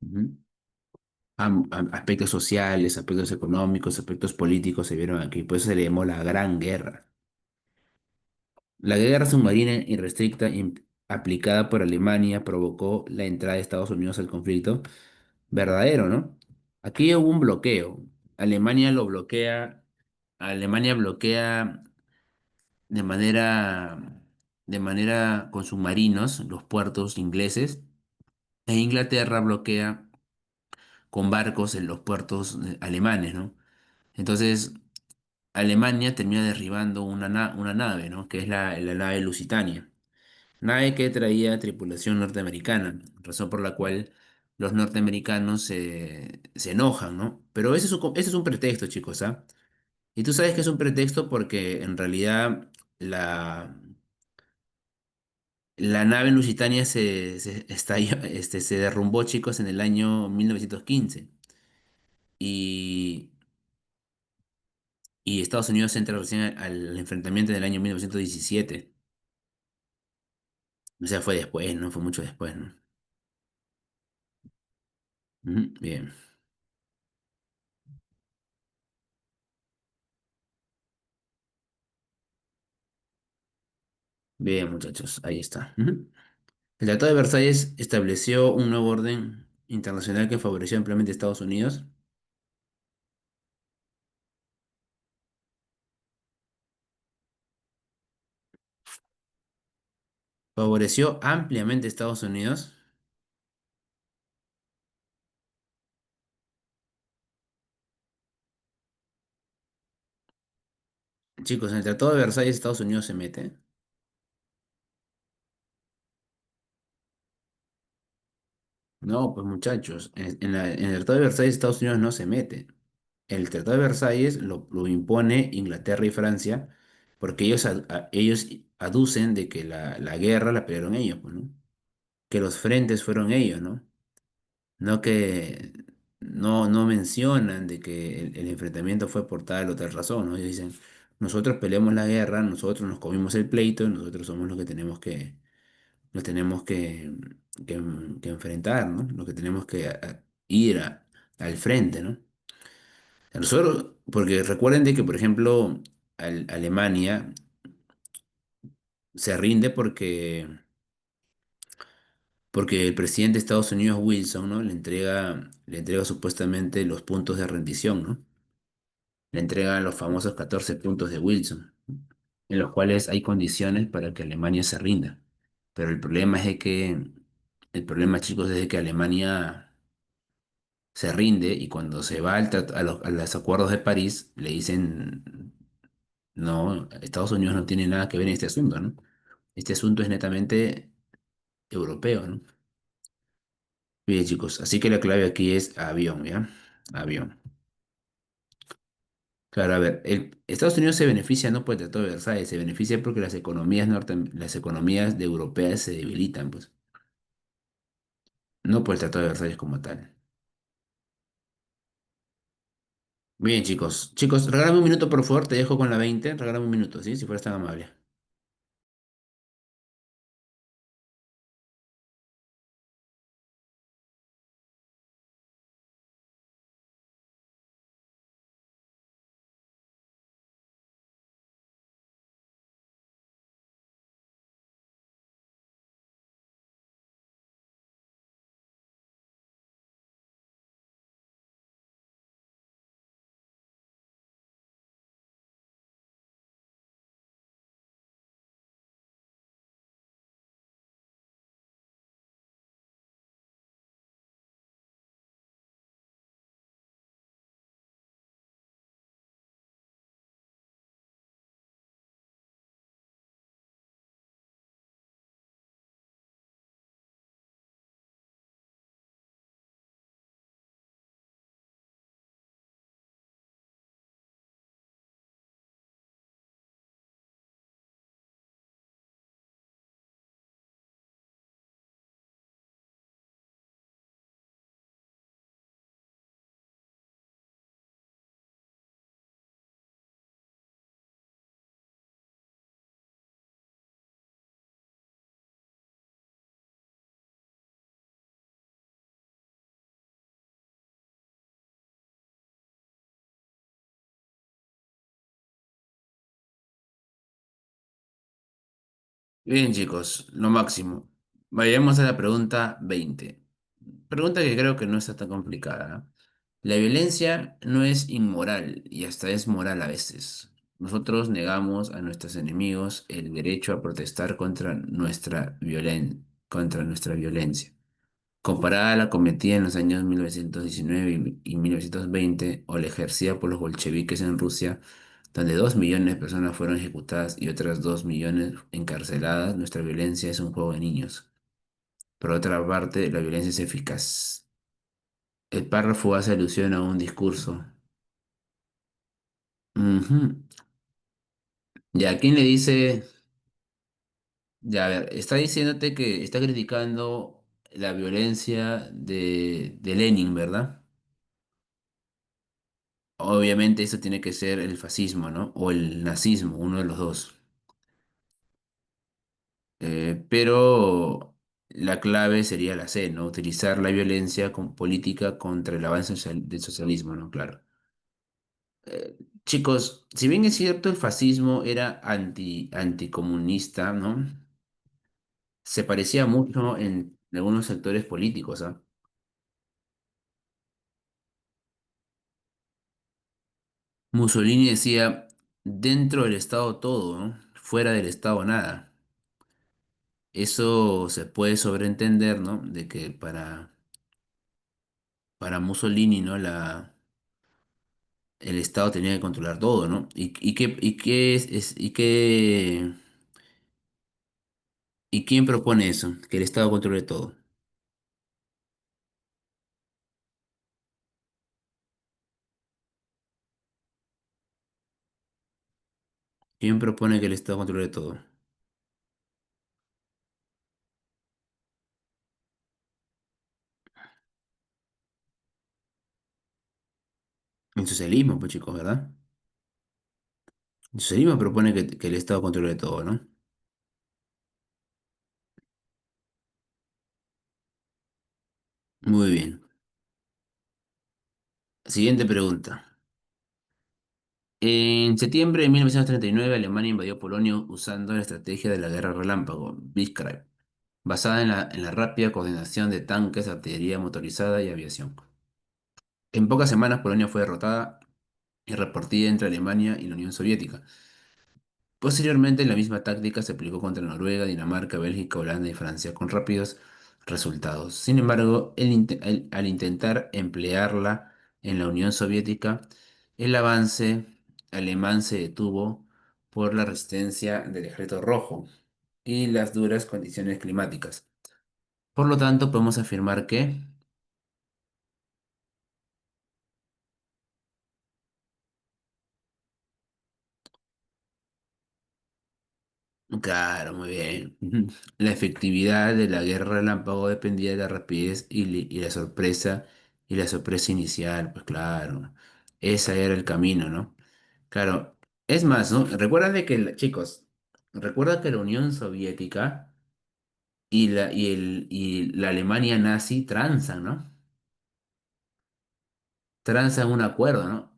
Ujú. Aspectos sociales, aspectos económicos, aspectos políticos se vieron aquí, por eso se le llamó la Gran Guerra. La guerra submarina irrestricta aplicada por Alemania provocó la entrada de Estados Unidos al conflicto. Verdadero, ¿no? Aquí hubo un bloqueo. Alemania lo bloquea. Alemania bloquea de manera con submarinos los puertos ingleses e Inglaterra bloquea con barcos en los puertos alemanes, ¿no? Entonces, Alemania termina derribando una nave, ¿no? Que es la nave Lusitania. Nave que traía tripulación norteamericana, razón por la cual los norteamericanos se enojan, ¿no? Pero ese es un pretexto, chicos, ¿ah? Y tú sabes que es un pretexto porque en realidad la, la nave Lusitania se estalló, se derrumbó, chicos, en el año 1915. Y, y Estados Unidos entra recién al enfrentamiento en el año 1917. O sea, fue después, ¿no? Fue mucho después, ¿no? Ujú, bien, bien, muchachos, ahí está. Ujú. El Tratado de Versalles estableció un nuevo orden internacional que favoreció ampliamente a Estados Unidos. Favoreció ampliamente a Estados Unidos. Chicos, en el Tratado de Versalles Estados Unidos se mete. No, pues muchachos, en el Tratado de Versalles Estados Unidos no se mete. El Tratado de Versalles lo impone Inglaterra y Francia porque ellos aducen de que la guerra la pelearon ellos, pues, ¿no? Que los frentes fueron ellos, ¿no? No que no mencionan de que el enfrentamiento fue por tal o tal razón, ¿no? Ellos dicen, nosotros peleamos la guerra, nosotros nos comimos el pleito, nosotros somos los que nos tenemos que, que enfrentar, ¿no? Los que tenemos que ir al frente, ¿no? Nosotros, porque recuerden de que, por ejemplo, Alemania se rinde porque el presidente de Estados Unidos, Wilson, ¿no? Le entrega supuestamente los puntos de rendición, ¿no? Le entregan los famosos 14 puntos de Wilson, en los cuales hay condiciones para que Alemania se rinda. Pero el problema, chicos, es de que Alemania se rinde y cuando se va a los acuerdos de París, le dicen, no, Estados Unidos no tiene nada que ver en este asunto, ¿no? Este asunto es netamente europeo, ¿no? Bien, chicos, así que la clave aquí es avión, ¿ya? Avión. Claro, a ver, Estados Unidos se beneficia no por el Tratado de Versalles, se beneficia porque las economías de europeas se debilitan, pues, no por el Tratado de Versalles como tal. Bien, chicos. Chicos, regálame un minuto, por favor, te dejo con la 20. Regálame un minuto, ¿sí? Si fueras tan amable. Bien, chicos, lo máximo. Vayamos a la pregunta 20. Pregunta que creo que no está tan complicada. ¿Eh? La violencia no es inmoral y hasta es moral a veces. Nosotros negamos a nuestros enemigos el derecho a protestar contra nuestra violencia. Comparada a la cometida en los años 1919 y 1920 o la ejercida por los bolcheviques en Rusia, donde 2 millones de personas fueron ejecutadas y otras 2 millones encarceladas, nuestra violencia es un juego de niños. Por otra parte, la violencia es eficaz. El párrafo hace alusión a un discurso. Ujú. Ya, ¿quién le dice? Ya, a ver, está diciéndote que está criticando la violencia de Lenin, ¿verdad? Obviamente eso tiene que ser el fascismo, ¿no? O el nazismo, uno de los dos. Pero la clave sería la C, ¿no? Utilizar la violencia política contra el avance del socialismo, ¿no? Claro. Eh, Chicos, si bien es cierto el fascismo era anticomunista, ¿no? Se parecía mucho en algunos sectores políticos, ¿ah? Mussolini decía, dentro del Estado todo, ¿no? Fuera del Estado nada. Eso se puede sobreentender, ¿no? De que para Mussolini, ¿no? El Estado tenía que controlar todo, ¿no? ¿Y quién propone eso? Que el Estado controle todo. ¿Quién propone que el Estado controle todo? El socialismo, pues chicos, ¿verdad? El socialismo propone que el Estado controle todo, ¿no? Muy bien. Siguiente pregunta. En septiembre de 1939, Alemania invadió Polonia usando la estrategia de la guerra relámpago, Blitzkrieg, basada en la rápida coordinación de tanques, artillería motorizada y aviación. En pocas semanas, Polonia fue derrotada y repartida entre Alemania y la Unión Soviética. Posteriormente, la misma táctica se aplicó contra Noruega, Dinamarca, Bélgica, Holanda y Francia, con rápidos resultados. Sin embargo, al intentar emplearla en la Unión Soviética, el avance alemán se detuvo por la resistencia del Ejército Rojo y las duras condiciones climáticas. Por lo tanto, podemos afirmar que claro, muy bien. Ujú. La efectividad de la guerra relámpago dependía de la rapidez y la sorpresa inicial, pues claro, ese era el camino, ¿no? Claro, es más, ¿no? Recuerda de que, chicos, recuerda que la Unión Soviética y la Alemania nazi transan, ¿no? Transan un acuerdo, ¿no?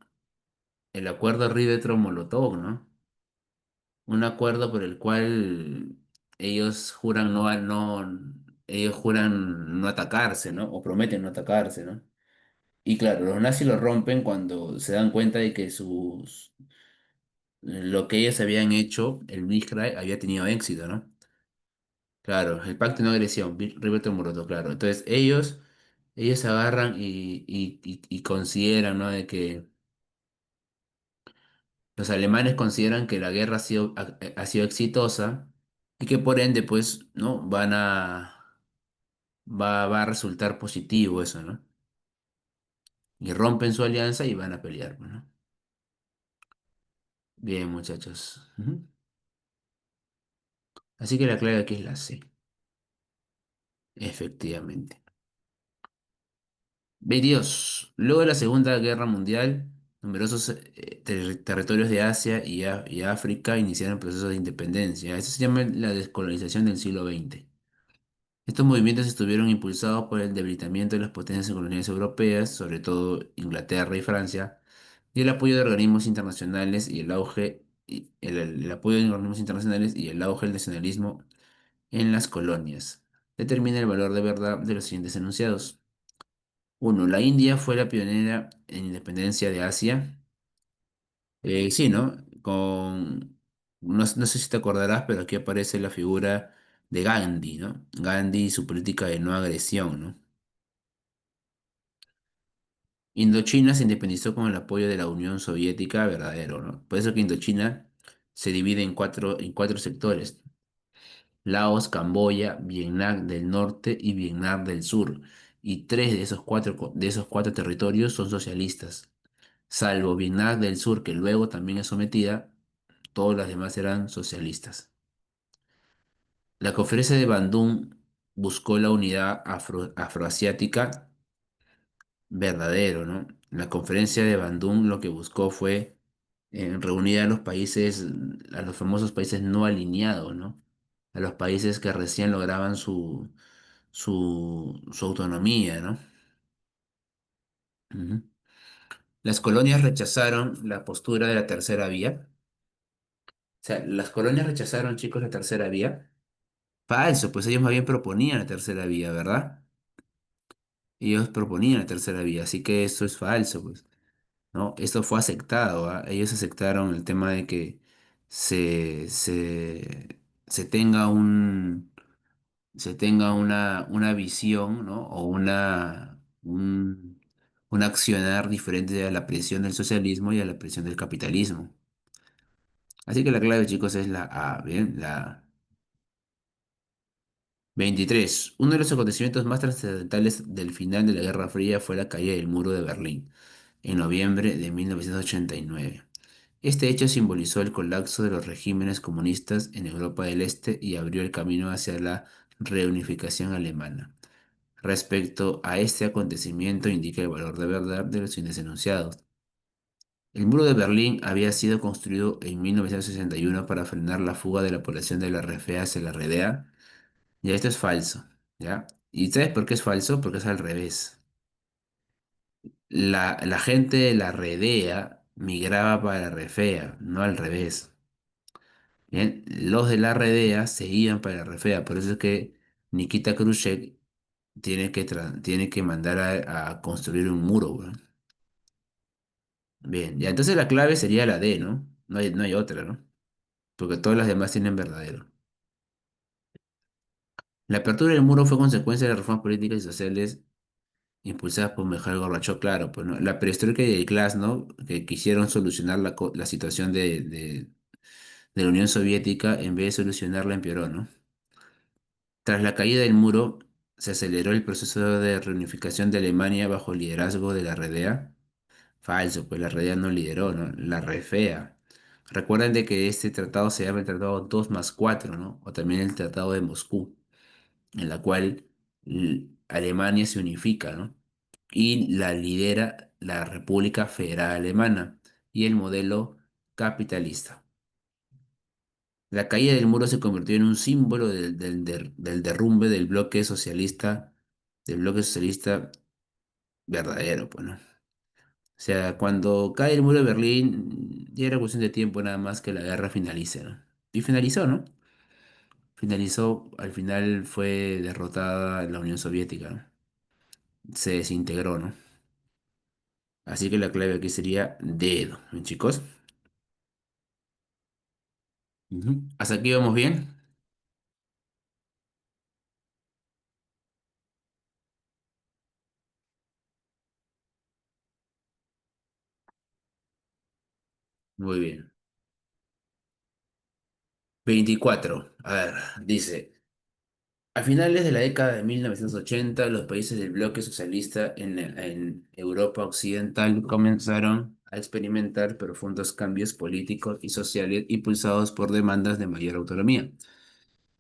El acuerdo Ribbentrop-Molotov, ¿no? Un acuerdo por el cual ellos juran ellos juran no atacarse, ¿no? O prometen no atacarse, ¿no? Y claro, los nazis lo rompen cuando se dan cuenta de que lo que ellos habían hecho, el Blitzkrieg, había tenido éxito, ¿no? Claro, el pacto de no agresión, Ribbentrop-Molotov, claro. Entonces ellos agarran y consideran, ¿no? De que los alemanes consideran que la guerra ha sido exitosa y que por ende, pues, ¿no? Va a resultar positivo eso, ¿no? Y rompen su alianza y van a pelear, pues, ¿no? Bien, muchachos. Ujú. Así que la clave aquí es la C, efectivamente. 22. Luego de la Segunda Guerra Mundial, numerosos territorios de Asia y África iniciaron procesos de independencia. Eso se llama la descolonización del siglo XX. Estos movimientos estuvieron impulsados por el debilitamiento de las potencias coloniales europeas, sobre todo Inglaterra y Francia, y el apoyo de organismos internacionales y el apoyo de organismos internacionales y el auge del nacionalismo en las colonias. Determina el valor de verdad de los siguientes enunciados. Uno, la India fue la pionera en independencia de Asia. Sí, ¿no? No sé si te acordarás, pero aquí aparece la figura de Gandhi, ¿no? Gandhi y su política de no agresión, ¿no? Indochina se independizó con el apoyo de la Unión Soviética, verdadero, ¿no? Por eso que Indochina se divide en cuatro sectores: Laos, Camboya, Vietnam del Norte y Vietnam del Sur. y tres de esos de esos cuatro territorios son socialistas, salvo Vietnam del Sur, que luego también es sometida, todos los demás eran socialistas. La conferencia de Bandung buscó la unidad afroasiática verdadero, ¿no? La conferencia de Bandung lo que buscó fue reunir a los países, a los famosos países no alineados, ¿no? A los países que recién lograban su autonomía, ¿no? Ujú. Las colonias rechazaron la postura de la tercera vía. O sea, las colonias rechazaron, chicos, la tercera vía. Falso, pues ellos más bien proponían la tercera vía, ¿verdad? Ellos proponían la tercera vía, así que esto es falso, pues. ¿No? Esto fue aceptado, ¿ah? Ellos aceptaron el tema de que se, se, se tenga se tenga una visión, ¿no? O un accionar diferente a la presión del socialismo y a la presión del capitalismo. Así que la clave, chicos, es la A, ¿bien? La 23. Uno de los acontecimientos más trascendentales del final de la Guerra Fría fue la caída del muro de Berlín en noviembre de 1989. Este hecho simbolizó el colapso de los regímenes comunistas en Europa del Este y abrió el camino hacia la reunificación alemana. Respecto a este acontecimiento, indica el valor de verdad de los fines enunciados. El muro de Berlín había sido construido en 1961 para frenar la fuga de la población de la RFA hacia la RDA. Ya esto es falso, ¿ya? ¿Y sabes por qué es falso? Porque es al revés. La gente de la RDA migraba para la RFEA, no al revés. Bien, los de la RDA se iban para la RFEA, por eso es que Nikita Khrushchev tiene que mandar a construir un muro, weón. Bien, ya entonces la clave sería la D, ¿no? No hay otra, ¿no? Porque todas las demás tienen verdadero. La apertura del muro fue consecuencia de las reformas políticas y sociales impulsadas por Mikhail Gorbachev, claro, pues, ¿no? La perestroika y el glasnost, que quisieron solucionar la situación de la Unión Soviética, en vez de solucionarla, empeoró, ¿no? Tras la caída del muro, se aceleró el proceso de reunificación de Alemania bajo el liderazgo de la RDA. Falso, pues la RDA no lideró, ¿no? La RFEA. Recuerden de que este tratado se llama el Tratado 2+4, ¿no? O también el Tratado de Moscú, en la cual Alemania se unifica, ¿no? Y la lidera la República Federal Alemana y el modelo capitalista. La caída del muro se convirtió en un símbolo del derrumbe del bloque socialista verdadero, pues, ¿no? O sea, cuando cae el muro de Berlín, ya era cuestión de tiempo nada más que la guerra finalice, ¿no? Y finalizó, ¿no? Finalizó, al final fue derrotada la Unión Soviética, ¿no? Se desintegró, ¿no? Así que la clave aquí sería dedo, ¿bien, chicos? Ujú. ¿Hasta aquí vamos bien? Muy bien. 24. A ver, dice. A finales de la década de 1980, los países del bloque socialista en Europa Occidental comenzaron a experimentar profundos cambios políticos y sociales impulsados por demandas de mayor autonomía,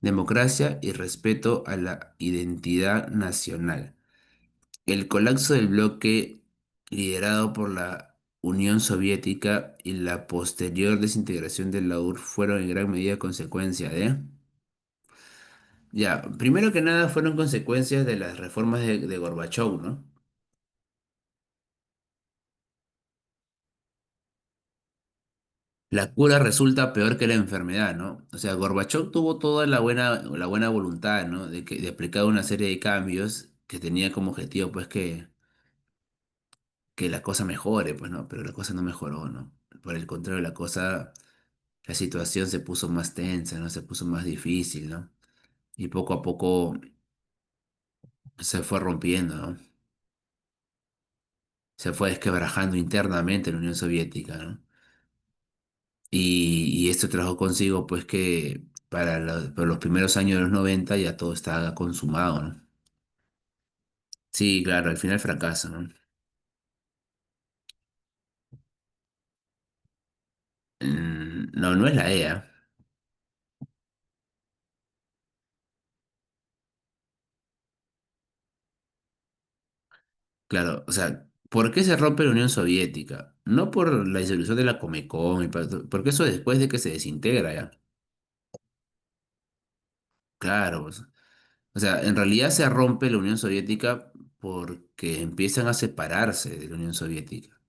democracia y respeto a la identidad nacional. El colapso del bloque liderado por la Unión Soviética y la posterior desintegración de la URSS fueron en gran medida consecuencia de... Ya, primero que nada fueron consecuencias de las reformas de Gorbachov, ¿no? La cura resulta peor que la enfermedad, ¿no? O sea, Gorbachov tuvo toda la buena voluntad, ¿no? De aplicar una serie de cambios que tenía como objetivo, pues, que la cosa mejore, pues, ¿no? Pero la cosa no mejoró, ¿no? Por el contrario, la situación se puso más tensa, ¿no? Se puso más difícil, ¿no? Y poco a poco se fue rompiendo, ¿no? Se fue desquebrajando internamente la Unión Soviética, ¿no? Y esto trajo consigo, pues, que para los primeros años de los 90 ya todo estaba consumado, ¿no? Sí, claro, al final fracasa, ¿no? No, no es la EA. Claro, o sea, ¿por qué se rompe la Unión Soviética? No por la disolución de la Comecon, porque eso después de que se desintegra ya. Claro, pues. O sea, en realidad se rompe la Unión Soviética porque empiezan a separarse de la Unión Soviética.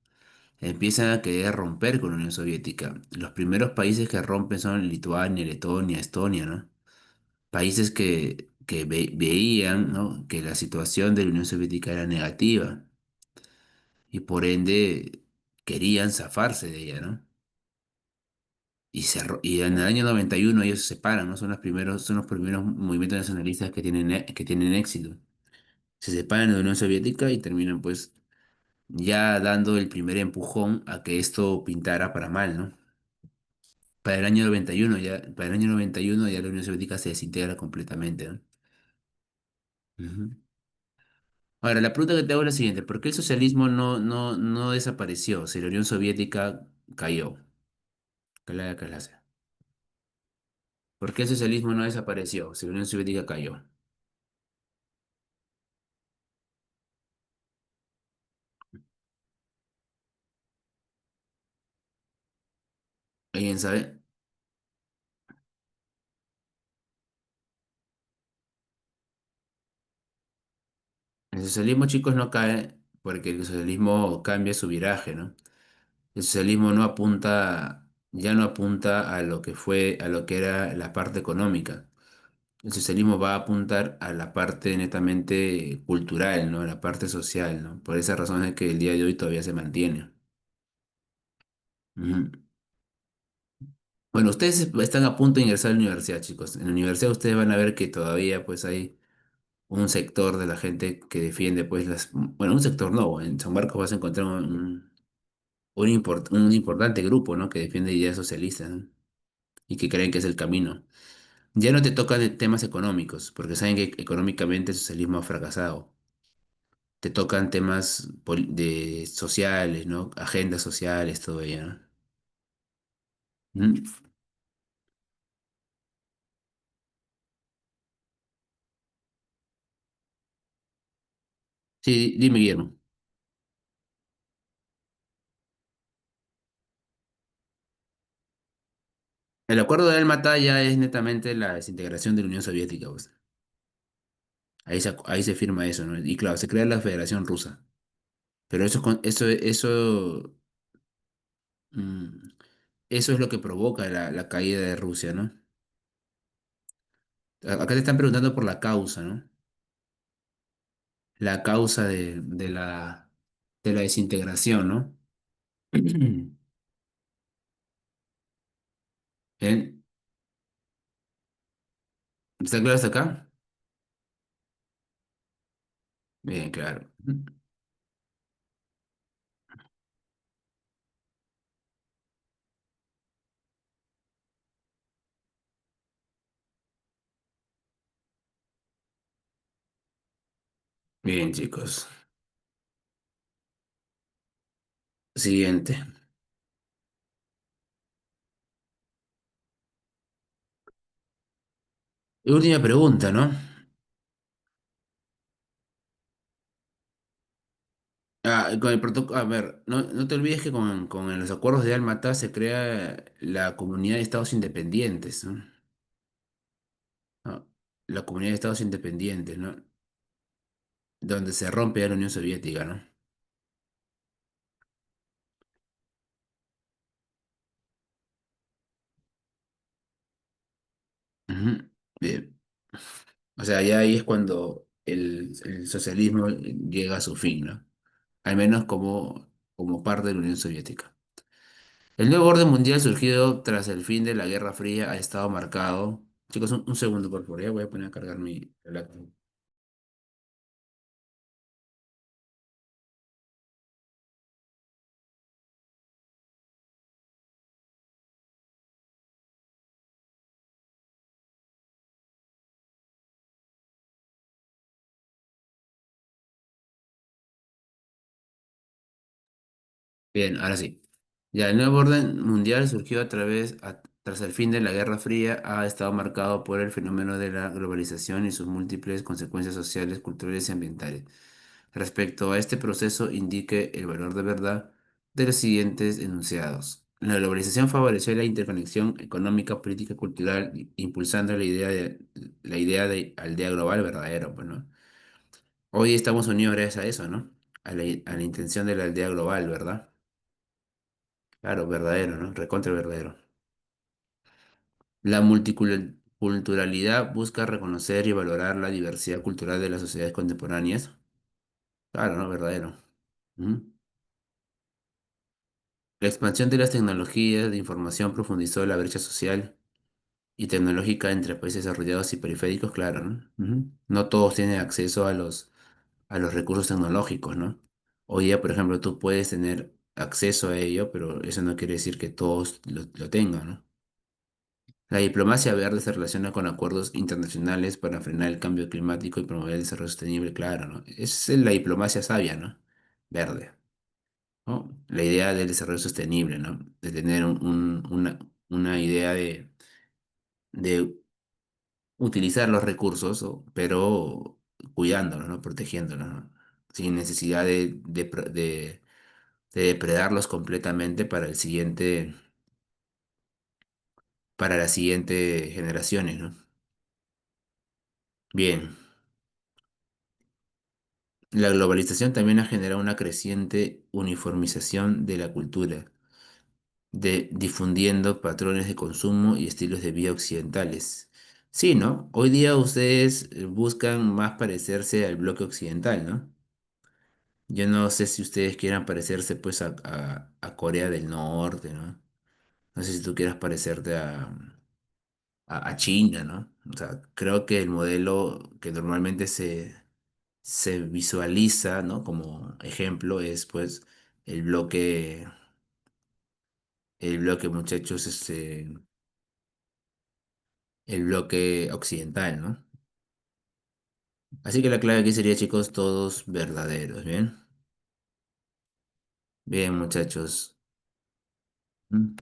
Empiezan a querer romper con la Unión Soviética. Los primeros países que rompen son Lituania, Letonia, Estonia, ¿no? Países que veían, ¿no?, que la situación de la Unión Soviética era negativa y por ende querían zafarse de ella, ¿no? Y en el año 91 ellos se separan, ¿no? Son los primeros movimientos nacionalistas que tienen éxito. Se separan de la Unión Soviética y terminan pues ya dando el primer empujón a que esto pintara para mal, ¿no? Para el año 91 ya la Unión Soviética se desintegra completamente, ¿no? Ujú. Ahora, la pregunta que te hago es la siguiente: ¿por qué el socialismo no desapareció si la Unión Soviética cayó? Clase. ¿Por qué el socialismo no desapareció si la Unión Soviética cayó? ¿Alguien sabe? El socialismo, chicos, no cae porque el socialismo cambia su viraje, ¿no? El socialismo ya no apunta a lo que fue, a lo que era la parte económica. El socialismo va a apuntar a la parte netamente cultural, ¿no? A la parte social, ¿no? Por esa razón es que el día de hoy todavía se mantiene. Ujú. Bueno, ustedes están a punto de ingresar a la universidad, chicos. En la universidad ustedes van a ver que todavía pues hay un sector de la gente que defiende pues bueno, un sector no, en San Marcos vas a encontrar un importante grupo, ¿no?, que defiende ideas socialistas, ¿no?, y que creen que es el camino. Ya no te tocan de temas económicos, porque saben que económicamente el socialismo ha fracasado. Te tocan temas de sociales, ¿no? Agendas sociales, todo ello, ¿no? Mm. Sí, dime, Guillermo. El acuerdo de Almatá ya es netamente la desintegración de la Unión Soviética, pues. Ahí se firma eso, ¿no? Y claro, se crea la Federación Rusa. Pero mm, eso es lo que provoca la caída de Rusia, ¿no? Acá te están preguntando por la causa, ¿no? La causa de la desintegración, ¿no? Bien, ¿está claro hasta acá? Bien, claro. Bien, chicos. Siguiente. Última pregunta, ¿no? Con el protocolo, a ver, no te olvides que con los acuerdos de Almatá se crea la Comunidad de Estados Independientes, ¿no? ¿No? La Comunidad de Estados Independientes, ¿no? Donde se rompe ya la Unión Soviética, ¿no? Ujú. Bien. O sea, ya ahí es cuando el socialismo llega a su fin, ¿no? Al menos como parte de la Unión Soviética. El nuevo orden mundial surgido tras el fin de la Guerra Fría ha estado marcado. Chicos, un segundo, por favor, ya voy a poner a cargar mi relato. Bien, ahora sí. Ya, el nuevo orden mundial surgió tras el fin de la Guerra Fría, ha estado marcado por el fenómeno de la globalización y sus múltiples consecuencias sociales, culturales y ambientales. Respecto a este proceso, indique el valor de verdad de los siguientes enunciados. La globalización favoreció la interconexión económica, política, cultural, impulsando la idea de aldea global verdadero, pues, ¿no? Hoy estamos unidos gracias a eso, ¿no? A la intención de la aldea global, ¿verdad? Claro, verdadero, ¿no? Recontra verdadero. La multiculturalidad busca reconocer y valorar la diversidad cultural de las sociedades contemporáneas. Claro, ¿no? Verdadero. Ujú. La expansión de las tecnologías de información profundizó la brecha social y tecnológica entre países desarrollados y periféricos, claro, ¿no? Ujú. No todos tienen acceso a los recursos tecnológicos, ¿no? Hoy día, por ejemplo, tú puedes tener acceso a ello, pero eso no quiere decir que todos lo tengan, ¿no? La diplomacia verde se relaciona con acuerdos internacionales para frenar el cambio climático y promover el desarrollo sostenible, claro, ¿no? Es la diplomacia sabia, ¿no? Verde, ¿no? La idea del desarrollo sostenible, ¿no? De tener una idea de utilizar los recursos, pero cuidándolos, ¿no? Protegiéndolos, ¿no? Sin necesidad de depredarlos completamente para las siguientes generaciones, ¿no? Bien. La globalización también ha generado una creciente uniformización de la cultura, difundiendo patrones de consumo y estilos de vida occidentales. Sí, ¿no? Hoy día ustedes buscan más parecerse al bloque occidental, ¿no? Yo no sé si ustedes quieran parecerse pues a Corea del Norte, ¿no? No sé si tú quieras parecerte a China, ¿no? O sea, creo que el modelo que normalmente se visualiza, ¿no? Como ejemplo es pues el bloque, el bloque, muchachos, el bloque occidental, ¿no? Así que la clave aquí sería, chicos, todos verdaderos, ¿bien? Bien, muchachos. Mm.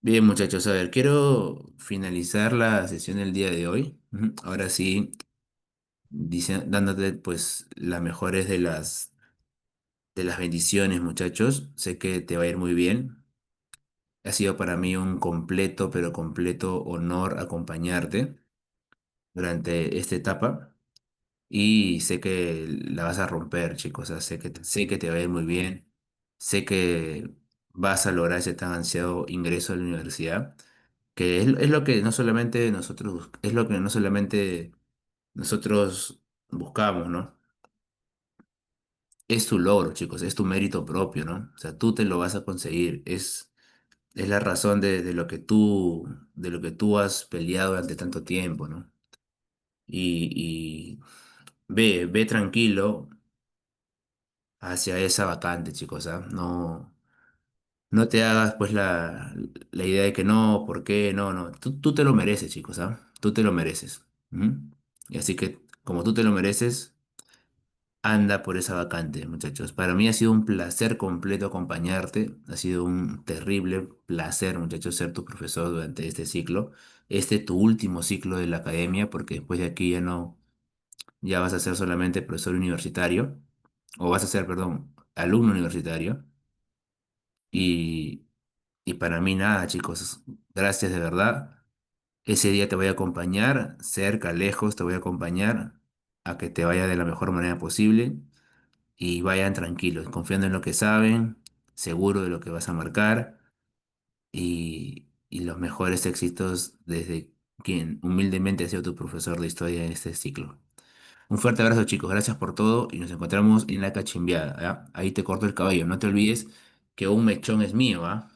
Bien, muchachos, a ver, quiero finalizar la sesión del día de hoy. Ujú. Ahora sí, dándote pues las mejores de las bendiciones, muchachos. Sé que te va a ir muy bien. Ha sido para mí un completo, pero completo honor acompañarte durante esta etapa y sé que la vas a romper, chicos. O sea, sé que te va a ir muy bien. Sé que vas a lograr ese tan ansiado ingreso a la universidad, que es lo que no solamente es lo que no solamente nosotros buscamos, ¿no? Es tu logro, chicos, es tu mérito propio, ¿no? O sea, tú te lo vas a conseguir. Es la razón de lo que tú has peleado durante tanto tiempo, ¿no? Y ve tranquilo hacia esa vacante, chicos, ¿ah? No, no te hagas pues la idea de que no, ¿por qué? No, no. Tú te lo mereces, chicos, ¿ah? Tú te lo mereces. ¿Mm? Y así que, como tú te lo mereces, anda por esa vacante, muchachos. Para mí ha sido un placer completo acompañarte. Ha sido un terrible placer, muchachos, ser tu profesor durante este ciclo. Tu último ciclo de la academia, porque después de aquí ya vas a ser solamente profesor universitario, o vas a ser, perdón, alumno universitario. Y, y para mí nada, chicos. Gracias de verdad. Ese día te voy a acompañar, cerca, lejos, te voy a acompañar a que te vaya de la mejor manera posible y vayan tranquilos, confiando en lo que saben, seguro de lo que vas a marcar y los mejores éxitos desde quien humildemente ha sido tu profesor de historia en este ciclo. Un fuerte abrazo, chicos, gracias por todo y nos encontramos en la cachimbiada, ¿ya? Ahí te corto el cabello, no te olvides que un mechón es mío, ¿ah?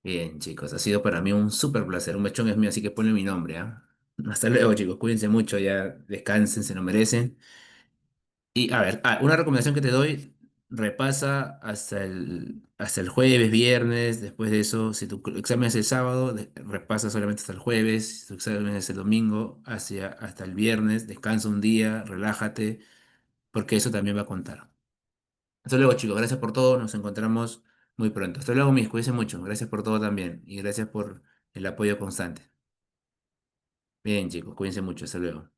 Bien, chicos, ha sido para mí un súper placer. Un mechón es mío, así que ponle mi nombre, ¿ah? Hasta luego, chicos, cuídense mucho, ya descansen, se lo merecen. Y a ver, una recomendación que te doy. repasa hasta el jueves, viernes. Después de eso, si tu examen es el sábado, repasa solamente hasta el jueves. Si tu examen es el domingo, hasta el viernes. Descansa un día, relájate, porque eso también va a contar. Hasta luego, chicos. Gracias por todo. Nos encontramos muy pronto. Hasta luego, mis. Cuídense mucho. Gracias por todo también. Y gracias por el apoyo constante. Bien, chicos. Cuídense mucho. Hasta luego.